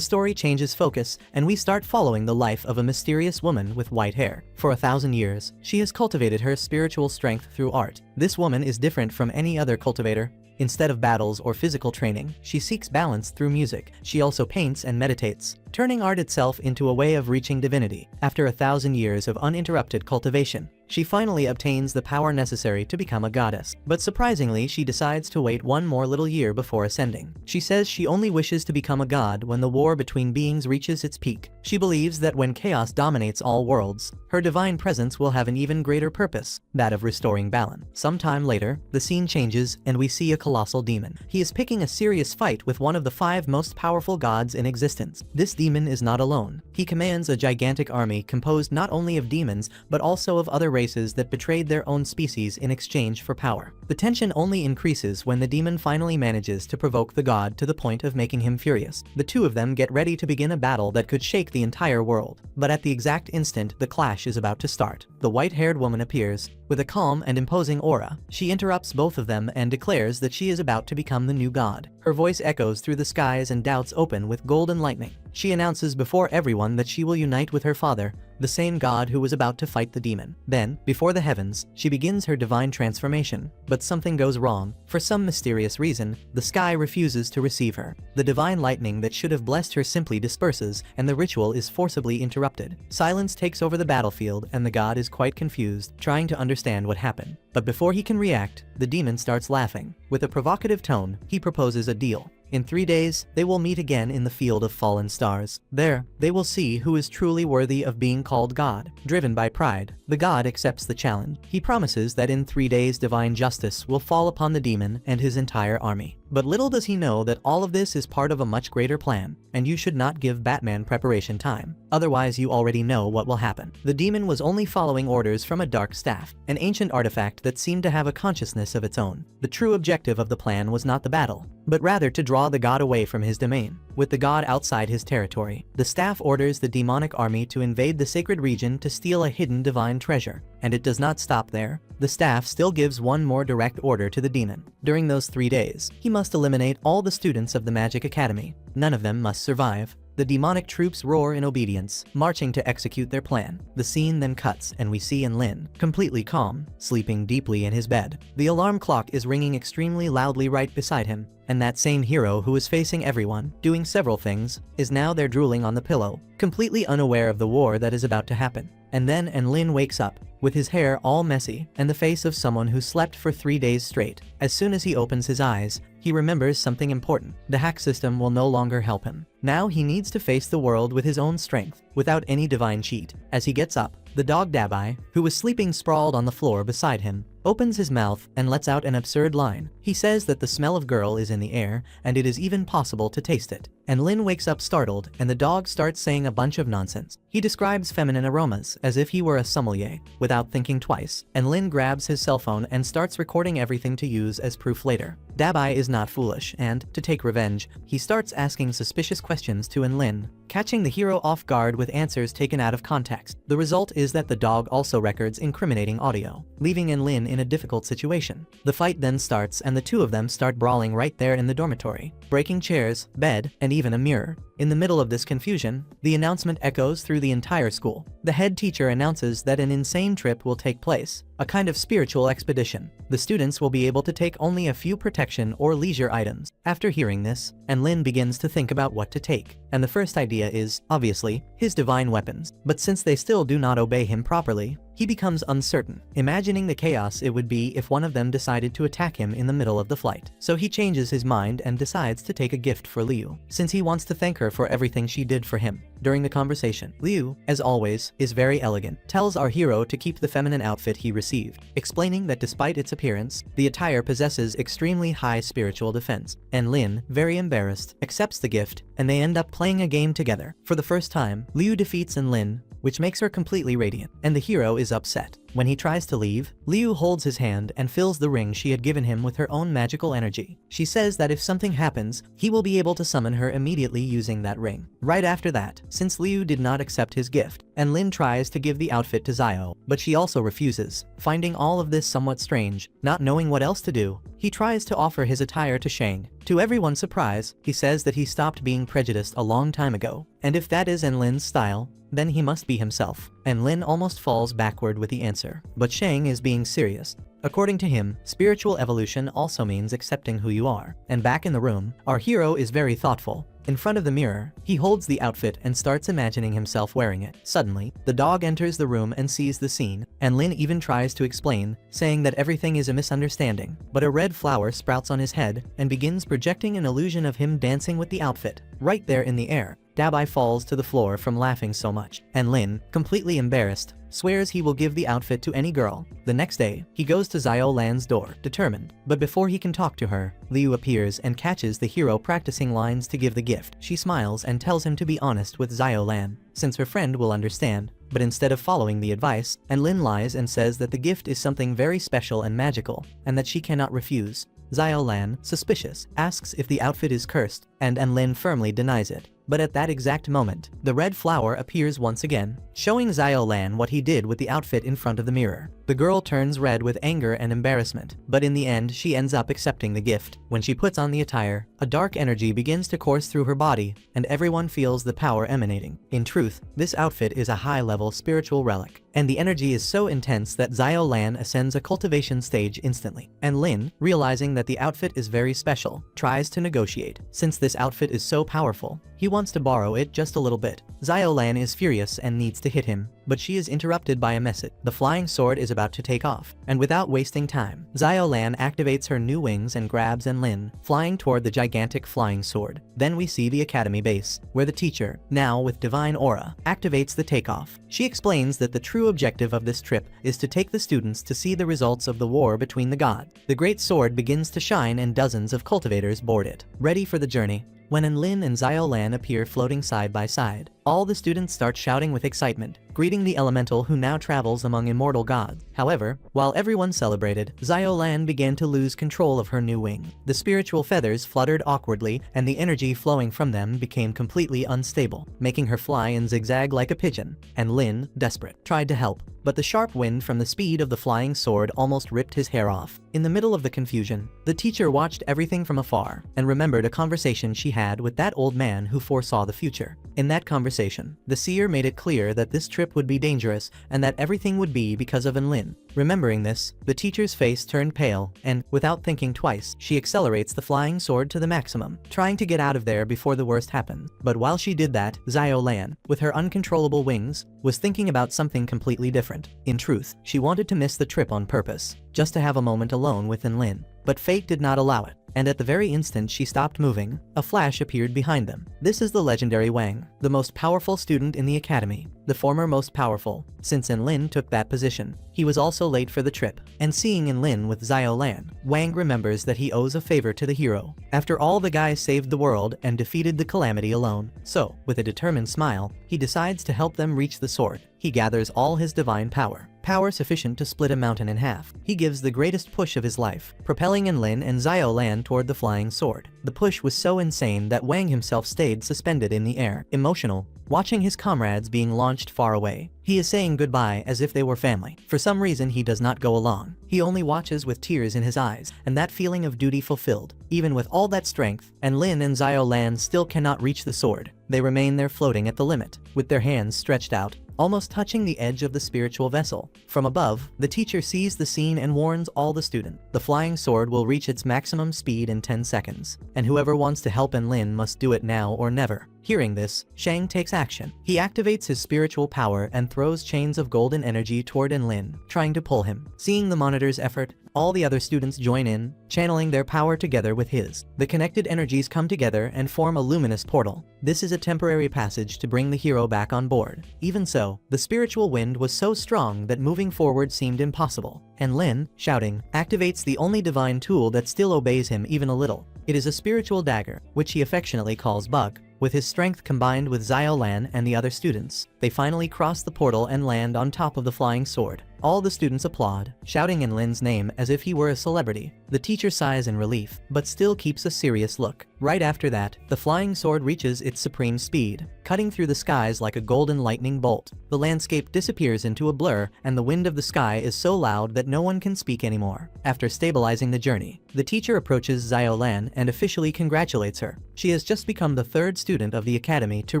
story changes focus, and we start following the life of a mysterious woman with white hair. For 1,000 years, she has cultivated her spiritual strength through art. This woman is different from any other cultivator. Instead of battles or physical training, she seeks balance through music. She also paints and meditates, turning art itself into a way of reaching divinity. After 1,000 years of uninterrupted cultivation, she finally obtains the power necessary to become a goddess. But surprisingly, she decides to wait one more little year before ascending. She says she only wishes to become a god when the war between beings reaches its peak. She believes that when chaos dominates all worlds, her divine presence will have an even greater purpose, that of restoring balance. Sometime later, the scene changes and we see a colossal demon. He is picking a serious fight with one of the 5 most powerful gods in existence. This demon is not alone. He commands a gigantic army composed not only of demons but also of other races that betrayed their own species in exchange for power. The tension only increases when the demon finally manages to provoke the god to the point of making him furious. The two of them get ready to begin a battle that could shake the entire world. But at the exact instant the clash is about to start, the white-haired woman appears. With a calm and imposing aura, she interrupts both of them and declares that she is about to become the new god. Her voice echoes through the skies and doubts open with golden lightning. She announces before everyone that she will unite with her father, the same god who was about to fight the demon. Then, before the heavens, she begins her divine transformation. But something goes wrong. For some mysterious reason, the sky refuses to receive her. The divine lightning that should have blessed her simply disperses, and the ritual is forcibly interrupted. Silence takes over the battlefield, and the god is quite confused, trying to understand what happened. But before he can react, the demon starts laughing. With a provocative tone, he proposes a deal. In 3 days, they will meet again in the field of fallen stars. There, they will see who is truly worthy of being called God. Driven by pride, the god accepts the challenge. He promises that in 3 days divine justice will fall upon the demon and his entire army. But little does he know that all of this is part of a much greater plan, and you should not give Batman preparation time. Otherwise you already know what will happen. The demon was only following orders from a dark staff, an ancient artifact that seemed to have a consciousness of its own. The true objective of the plan was not the battle, but rather to draw the god away from his domain. With the god outside his territory, the staff orders the demonic army to invade the sacred region to steal a hidden divine treasure. And it does not stop there. The staff still gives one more direct order to the demon. During those 3 days, he must eliminate all the students of the Magic Academy. None of them must survive. The demonic troops roar in obedience, marching to execute their plan. The scene then cuts and we see Lin, completely calm, sleeping deeply in his bed. The alarm clock is ringing extremely loudly right beside him, and that same hero who is facing everyone, doing several things, is now there drooling on the pillow, completely unaware of the war that is about to happen. And then Lin wakes up, with his hair all messy, and the face of someone who slept for 3 days straight. As soon as he opens his eyes, he remembers something important. The hack system will no longer help him. Now he needs to face the world with his own strength, without any divine cheat. As he gets up, the dog Dabai, who was sleeping sprawled on the floor beside him, opens his mouth and lets out an absurd line. He says that the smell of girl is in the air, and it is even possible to taste it. And Lin wakes up startled, and the dog starts saying a bunch of nonsense. He describes feminine aromas as if he were a sommelier, without thinking twice, and Lin grabs his cell phone and starts recording everything to use as proof later. Dabai is not foolish, and, to take revenge, he starts asking suspicious questions to Lin, catching the hero off guard with answers taken out of context. The result is that the dog also records incriminating audio, leaving Lin in a difficult situation. The fight then starts and the two of them start brawling right there in the dormitory, breaking chairs, bed, and even a mirror. In the middle of this confusion, the announcement echoes through the entire school. The head teacher announces that an insane trip will take place, a kind of spiritual expedition. The students will be able to take only a few protection or leisure items. After hearing this, Lin begins to think about what to take, and the first idea is, obviously, his divine weapons. But since they still do not obey him properly, he becomes uncertain, imagining the chaos it would be if one of them decided to attack him in the middle of the flight. So he changes his mind and decides to take a gift for Liu, since he wants to thank her for everything she did for him. During the conversation, Liu, as always, is very elegant, tells our hero to keep the feminine outfit he received, explaining that despite its appearance, the attire possesses extremely high spiritual defense. And Lin, very embarrassed, accepts the gift, and they end up playing a game together. For the first time, Liu defeats Lin, which makes her completely radiant, and the hero is upset. When he tries to leave, Liu holds his hand and fills the ring she had given him with her own magical energy. She says that if something happens, he will be able to summon her immediately using that ring. Right after that, since Liu did not accept his gift, Lin tries to give the outfit to Zio, but she also refuses. Finding all of this somewhat strange, not knowing what else to do, he tries to offer his attire to Shang. To everyone's surprise, he says that he stopped being prejudiced a long time ago, and if that is Lin's style, then he must be himself. And Lin almost falls backward with the answer. But Shang is being serious. According to him, spiritual evolution also means accepting who you are. And back in the room, our hero is very thoughtful. In front of the mirror, he holds the outfit and starts imagining himself wearing it. Suddenly, the dog enters the room and sees the scene, and Lin even tries to explain, saying that everything is a misunderstanding. But a red flower sprouts on his head and begins projecting an illusion of him dancing with the outfit, right there in the air. Dabai falls to the floor from laughing so much, and Lin, completely embarrassed, swears he will give the outfit to any girl. The next day, he goes to Zio Lan's door, determined. But before he can talk to her, Liu appears and catches the hero practicing lines to give the gift. She smiles and tells him to be honest with Zio Lan, since her friend will understand. but instead of following the advice, Enlin lies and says that the gift is something very special and magical, and that she cannot refuse. Xiaolan, suspicious, asks if the outfit is cursed, and Enlin firmly denies it. But at that exact moment, the red flower appears once again, showing Xiaolan what he did with the outfit in front of the mirror. The girl turns red with anger and embarrassment, but in the end she ends up accepting the gift. When she puts on the attire, a dark energy begins to course through her body, and everyone feels the power emanating. In truth, this outfit is a high-level spiritual relic, and the energy is so intense that Xiaolan ascends a cultivation stage instantly. And Lin, realizing that the outfit is very special, tries to negotiate. Since this outfit is so powerful, he wants to borrow it just a little bit. Xiaolan is furious and needs to hit him, but she is interrupted by a message. The flying sword is about to take off, and without wasting time, Xiaolan activates her new wings and grabs Enlin, flying toward the gigantic flying sword. Then we see the academy base, where the teacher, now with divine aura, activates the takeoff. She explains that the true objective of this trip is to take the students to see the results of the war between the gods. The great sword begins to shine and dozens of cultivators board it, ready for the journey. When Enlin and Xiaolan appear floating side by side, all the students start shouting with excitement, greeting the elemental who now travels among immortal gods. However, while everyone celebrated, Xiaolan began to lose control of her new wing. The spiritual feathers fluttered awkwardly, and the energy flowing from them became completely unstable, making her fly and zigzag like a pigeon. And Lin, desperate, tried to help, but the sharp wind from the speed of the flying sword almost ripped his hair off. In the middle of the confusion, the teacher watched everything from afar and remembered a conversation she had with that old man who foresaw the future. In that conversation, the seer made it clear that this trip would be dangerous and that everything would be because of Enlin. Remembering this, the teacher's face turned pale, and, without thinking twice, she accelerates the flying sword to the maximum, trying to get out of there before the worst happened. But while she did that, Xiaolan, with her uncontrollable wings, was thinking about something completely different. In truth, she wanted to miss the trip on purpose, just to have a moment alone with Enlin. But fate did not allow it, and at the very instant she stopped moving, a flash appeared behind them. This is the legendary Wang, the most powerful student in the academy, the former most powerful, since Enlin took that position. He was also late for the trip, and seeing Enlin with Xiaolan, Wang remembers that he owes a favor to the hero. After all, the guy saved the world and defeated the calamity alone. So, with a determined smile, he decides to help them reach the sword. He gathers all his divine power sufficient to split a mountain in half. He gives the greatest push of his life, propelling Enlin and Xiaolan toward the flying sword. The push was so insane that Wang himself stayed suspended in the air, emotional, watching his comrades being launched far away. He is saying goodbye as if they were family. For some reason he does not go along. He only watches with tears in his eyes, and that feeling of duty fulfilled. Even with all that strength, Enlin and Xiaolan still cannot reach the sword. They remain there floating at the limit, with their hands stretched out, almost touching the edge of the spiritual vessel. From above, the teacher sees the scene and warns all the students. The flying sword will reach its maximum speed in 10 seconds, and whoever wants to help Enlin must do it now or never. Hearing this, Shang takes action. He activates his spiritual power and throws chains of golden energy toward Enlin, trying to pull him. Seeing the monitor's effort, all the other students join in, channeling their power together with his. The connected energies come together and form a luminous portal. This is a temporary passage to bring the hero back on board. Even so, the spiritual wind was so strong that moving forward seemed impossible. And Lin, shouting, activates the only divine tool that still obeys him even a little. It is a spiritual dagger, which he affectionately calls Bug. With his strength combined with Xiaolan and the other students, they finally cross the portal and land on top of the flying sword. All the students applaud, shouting Enlin's name as if he were a celebrity. The teacher sighs in relief, but still keeps a serious look. Right after that, the flying sword reaches its supreme speed, cutting through the skies like a golden lightning bolt. The landscape disappears into a blur, and the wind of the sky is so loud that no one can speak anymore. After stabilizing the journey, the teacher approaches Xiaolan and officially congratulates her. She has just become the third student of the academy to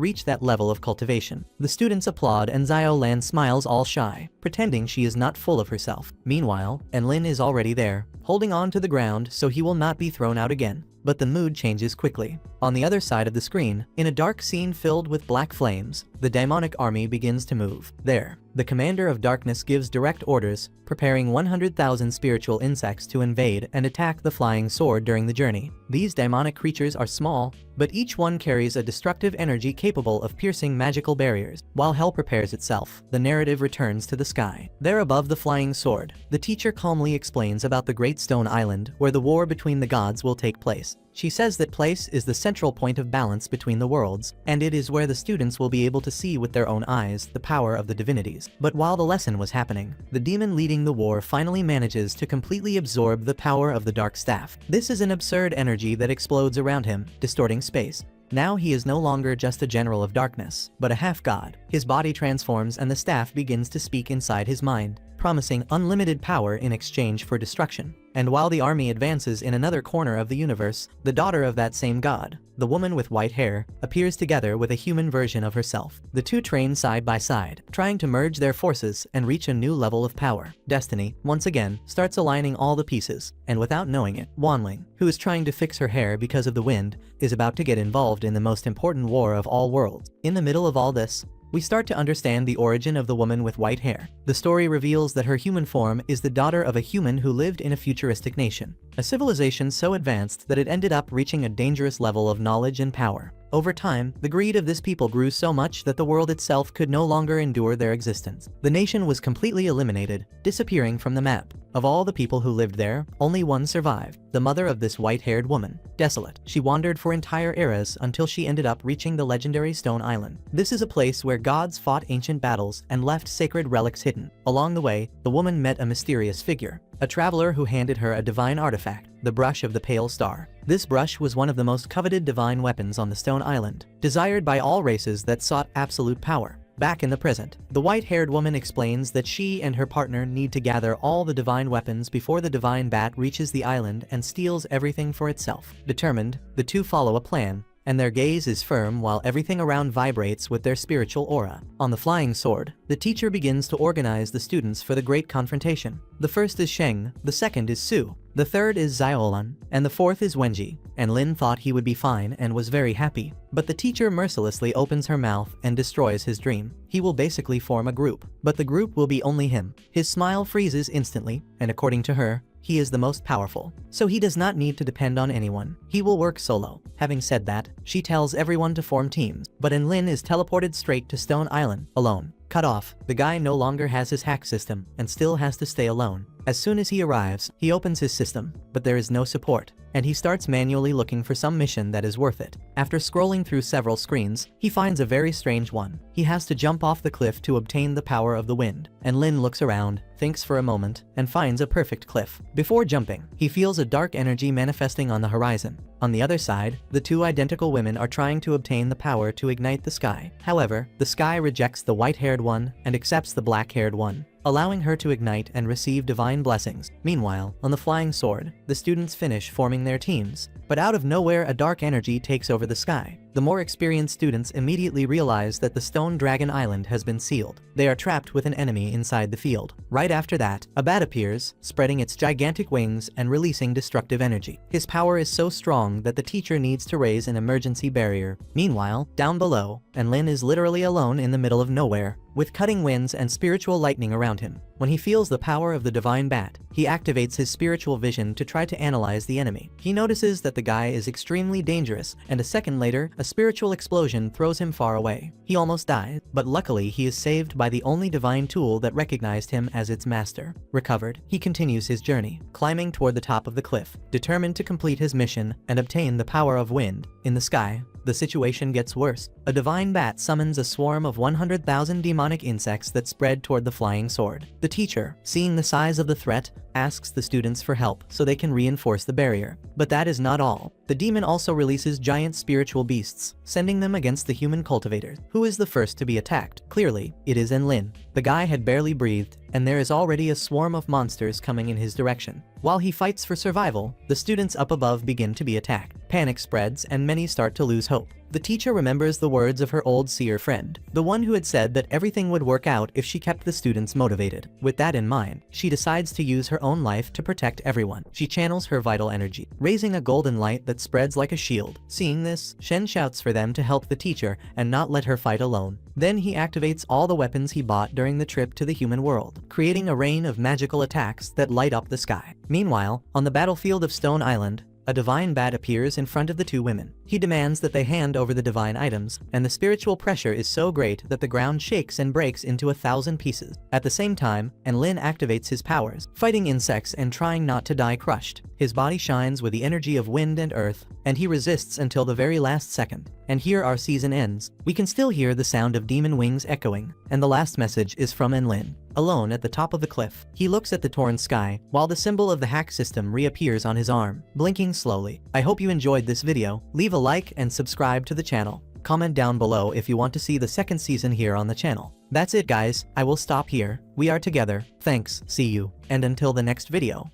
reach that level of cultivation. The students applaud and Xiaolan smiles all shy, pretending she is not full of herself. Meanwhile, Enlin is already there, holding on to the ground so he will not be thrown out again. But the mood changes quickly. On the other side of the screen, in a dark scene filled with black flames, the demonic army begins to move. There, the commander of darkness gives direct orders, preparing 100,000 spiritual insects to invade and attack the flying sword during the journey. These demonic creatures are small, but each one carries a destructive energy capable of piercing magical barriers. While hell prepares itself, the narrative returns to the sky. There above the flying sword, the teacher calmly explains about the Great Stone Island where the war between the gods will take place. She says that place is the central point of balance between the worlds, and it is where the students will be able to see with their own eyes the power of the divinities. But while the lesson was happening, the demon leading the war finally manages to completely absorb the power of the dark staff. This is an absurd energy that explodes around him, distorting space. Now he is no longer just a general of darkness, but a half-god. His body transforms and the staff begins to speak inside his mind, promising unlimited power in exchange for destruction. And while the army advances in another corner of the universe, the daughter of that same god, the woman with white hair, appears together with a human version of herself. The two train side by side, trying to merge their forces and reach a new level of power. Destiny, once again, starts aligning all the pieces, and without knowing it, Wanling, who is trying to fix her hair because of the wind, is about to get involved in the most important war of all worlds. In the middle of all this, we start to understand the origin of the woman with white hair. The story reveals that her human form is the daughter of a human who lived in a futuristic nation, a civilization so advanced that it ended up reaching a dangerous level of knowledge and power. Over time, the greed of this people grew so much that the world itself could no longer endure their existence. The nation was completely eliminated, disappearing from the map. Of all the people who lived there, only one survived, the mother of this white-haired woman. Desolate, she wandered for entire eras until she ended up reaching the legendary Stone Island. This is a place where gods fought ancient battles and left sacred relics hidden. Along the way, the woman met a mysterious figure, a traveler who handed her a divine artifact, the Brush of the Pale Star. This brush was one of the most coveted divine weapons on the Stone Island, desired by all races that sought absolute power. Back in the present, the white-haired woman explains that she and her partner need to gather all the divine weapons before the divine bat reaches the island and steals everything for itself. Determined, the two follow a plan, and their gaze is firm while everything around vibrates with their spiritual aura. On the flying sword, the teacher begins to organize the students for the great confrontation. The first is Sheng, the second is Su, the third is Xiaolan, and the fourth is Wenji. And Lin thought he would be fine and was very happy. But the teacher mercilessly opens her mouth and destroys his dream. He will basically form a group, but the group will be only him. His smile freezes instantly, and according to her, he is the most powerful, so he does not need to depend on anyone. He will work solo. Having said that, she tells everyone to form teams, but Lin is teleported straight to Stone Island, alone. Cut off, the guy no longer has his hack system and still has to stay alone. As soon as he arrives, he opens his system, but there is no support, and he starts manually looking for some mission that is worth it. After scrolling through several screens, he finds a very strange one. He has to jump off the cliff to obtain the power of the wind, and Lin looks around, thinks for a moment, and finds a perfect cliff. Before jumping, he feels a dark energy manifesting on the horizon. On the other side, the two identical women are trying to obtain the power to ignite the sky. However, the sky rejects the white-haired one and accepts the black-haired one, allowing her to ignite and receive divine blessings. Meanwhile, on the flying sword, the students finish forming their teams, but out of nowhere a dark energy takes over the sky. The more experienced students immediately realize that the Stone Dragon Island has been sealed. They are trapped with an enemy inside the field. Right after that, a bat appears, spreading its gigantic wings and releasing destructive energy. His power is so strong that the teacher needs to raise an emergency barrier. Meanwhile, down below, Lin is literally alone in the middle of nowhere, with cutting winds and spiritual lightning around him. When he feels the power of the divine bat, he activates his spiritual vision to try to analyze the enemy. He notices that the guy is extremely dangerous, and a second later, a spiritual explosion throws him far away. He almost dies, but luckily he is saved by the only divine tool that recognized him as its master. Recovered, he continues his journey, climbing toward the top of the cliff, determined to complete his mission and obtain the power of wind. In the sky, the situation gets worse. A divine bat summons a swarm of 100,000 demonic insects that spread toward the flying sword. The teacher, seeing the size of the threat, asks the students for help so they can reinforce the barrier. But that is not all. The demon also releases giant spiritual beasts, sending them against the human cultivators. Who is the first to be attacked? Clearly, it is Lin. The guy had barely breathed, and there is already a swarm of monsters coming in his direction. While he fights for survival, the students up above begin to be attacked. Panic spreads and many start to lose hope. The teacher remembers the words of her old seer friend, the one who had said that everything would work out if she kept the students motivated. With that in mind, she decides to use her own life to protect everyone. She channels her vital energy, raising a golden light that spreads like a shield. Seeing this, Shen shouts for them to help the teacher and not let her fight alone. Then he activates all the weapons he bought during the trip to the human world, creating a rain of magical attacks that light up the sky. Meanwhile, on the battlefield of Stone Island, a divine bat appears in front of the two women. He demands that they hand over the divine items, and the spiritual pressure is so great that the ground shakes and breaks into 1,000 pieces. At the same time, Lin activates his powers, fighting insects and trying not to die crushed. His body shines with the energy of wind and earth, and he resists until the very last second. And here our season ends. We can still hear the sound of demon wings echoing, and the last message is from Lin. Alone at the top of the cliff, he looks at the torn sky, while the symbol of the hack system reappears on his arm, blinking slowly. I hope you enjoyed this video. Leave a like and subscribe to the channel. Comment down below if you want to see the second season here on the channel. That's it guys, I will stop here. We are together, thanks, see you, and until the next video.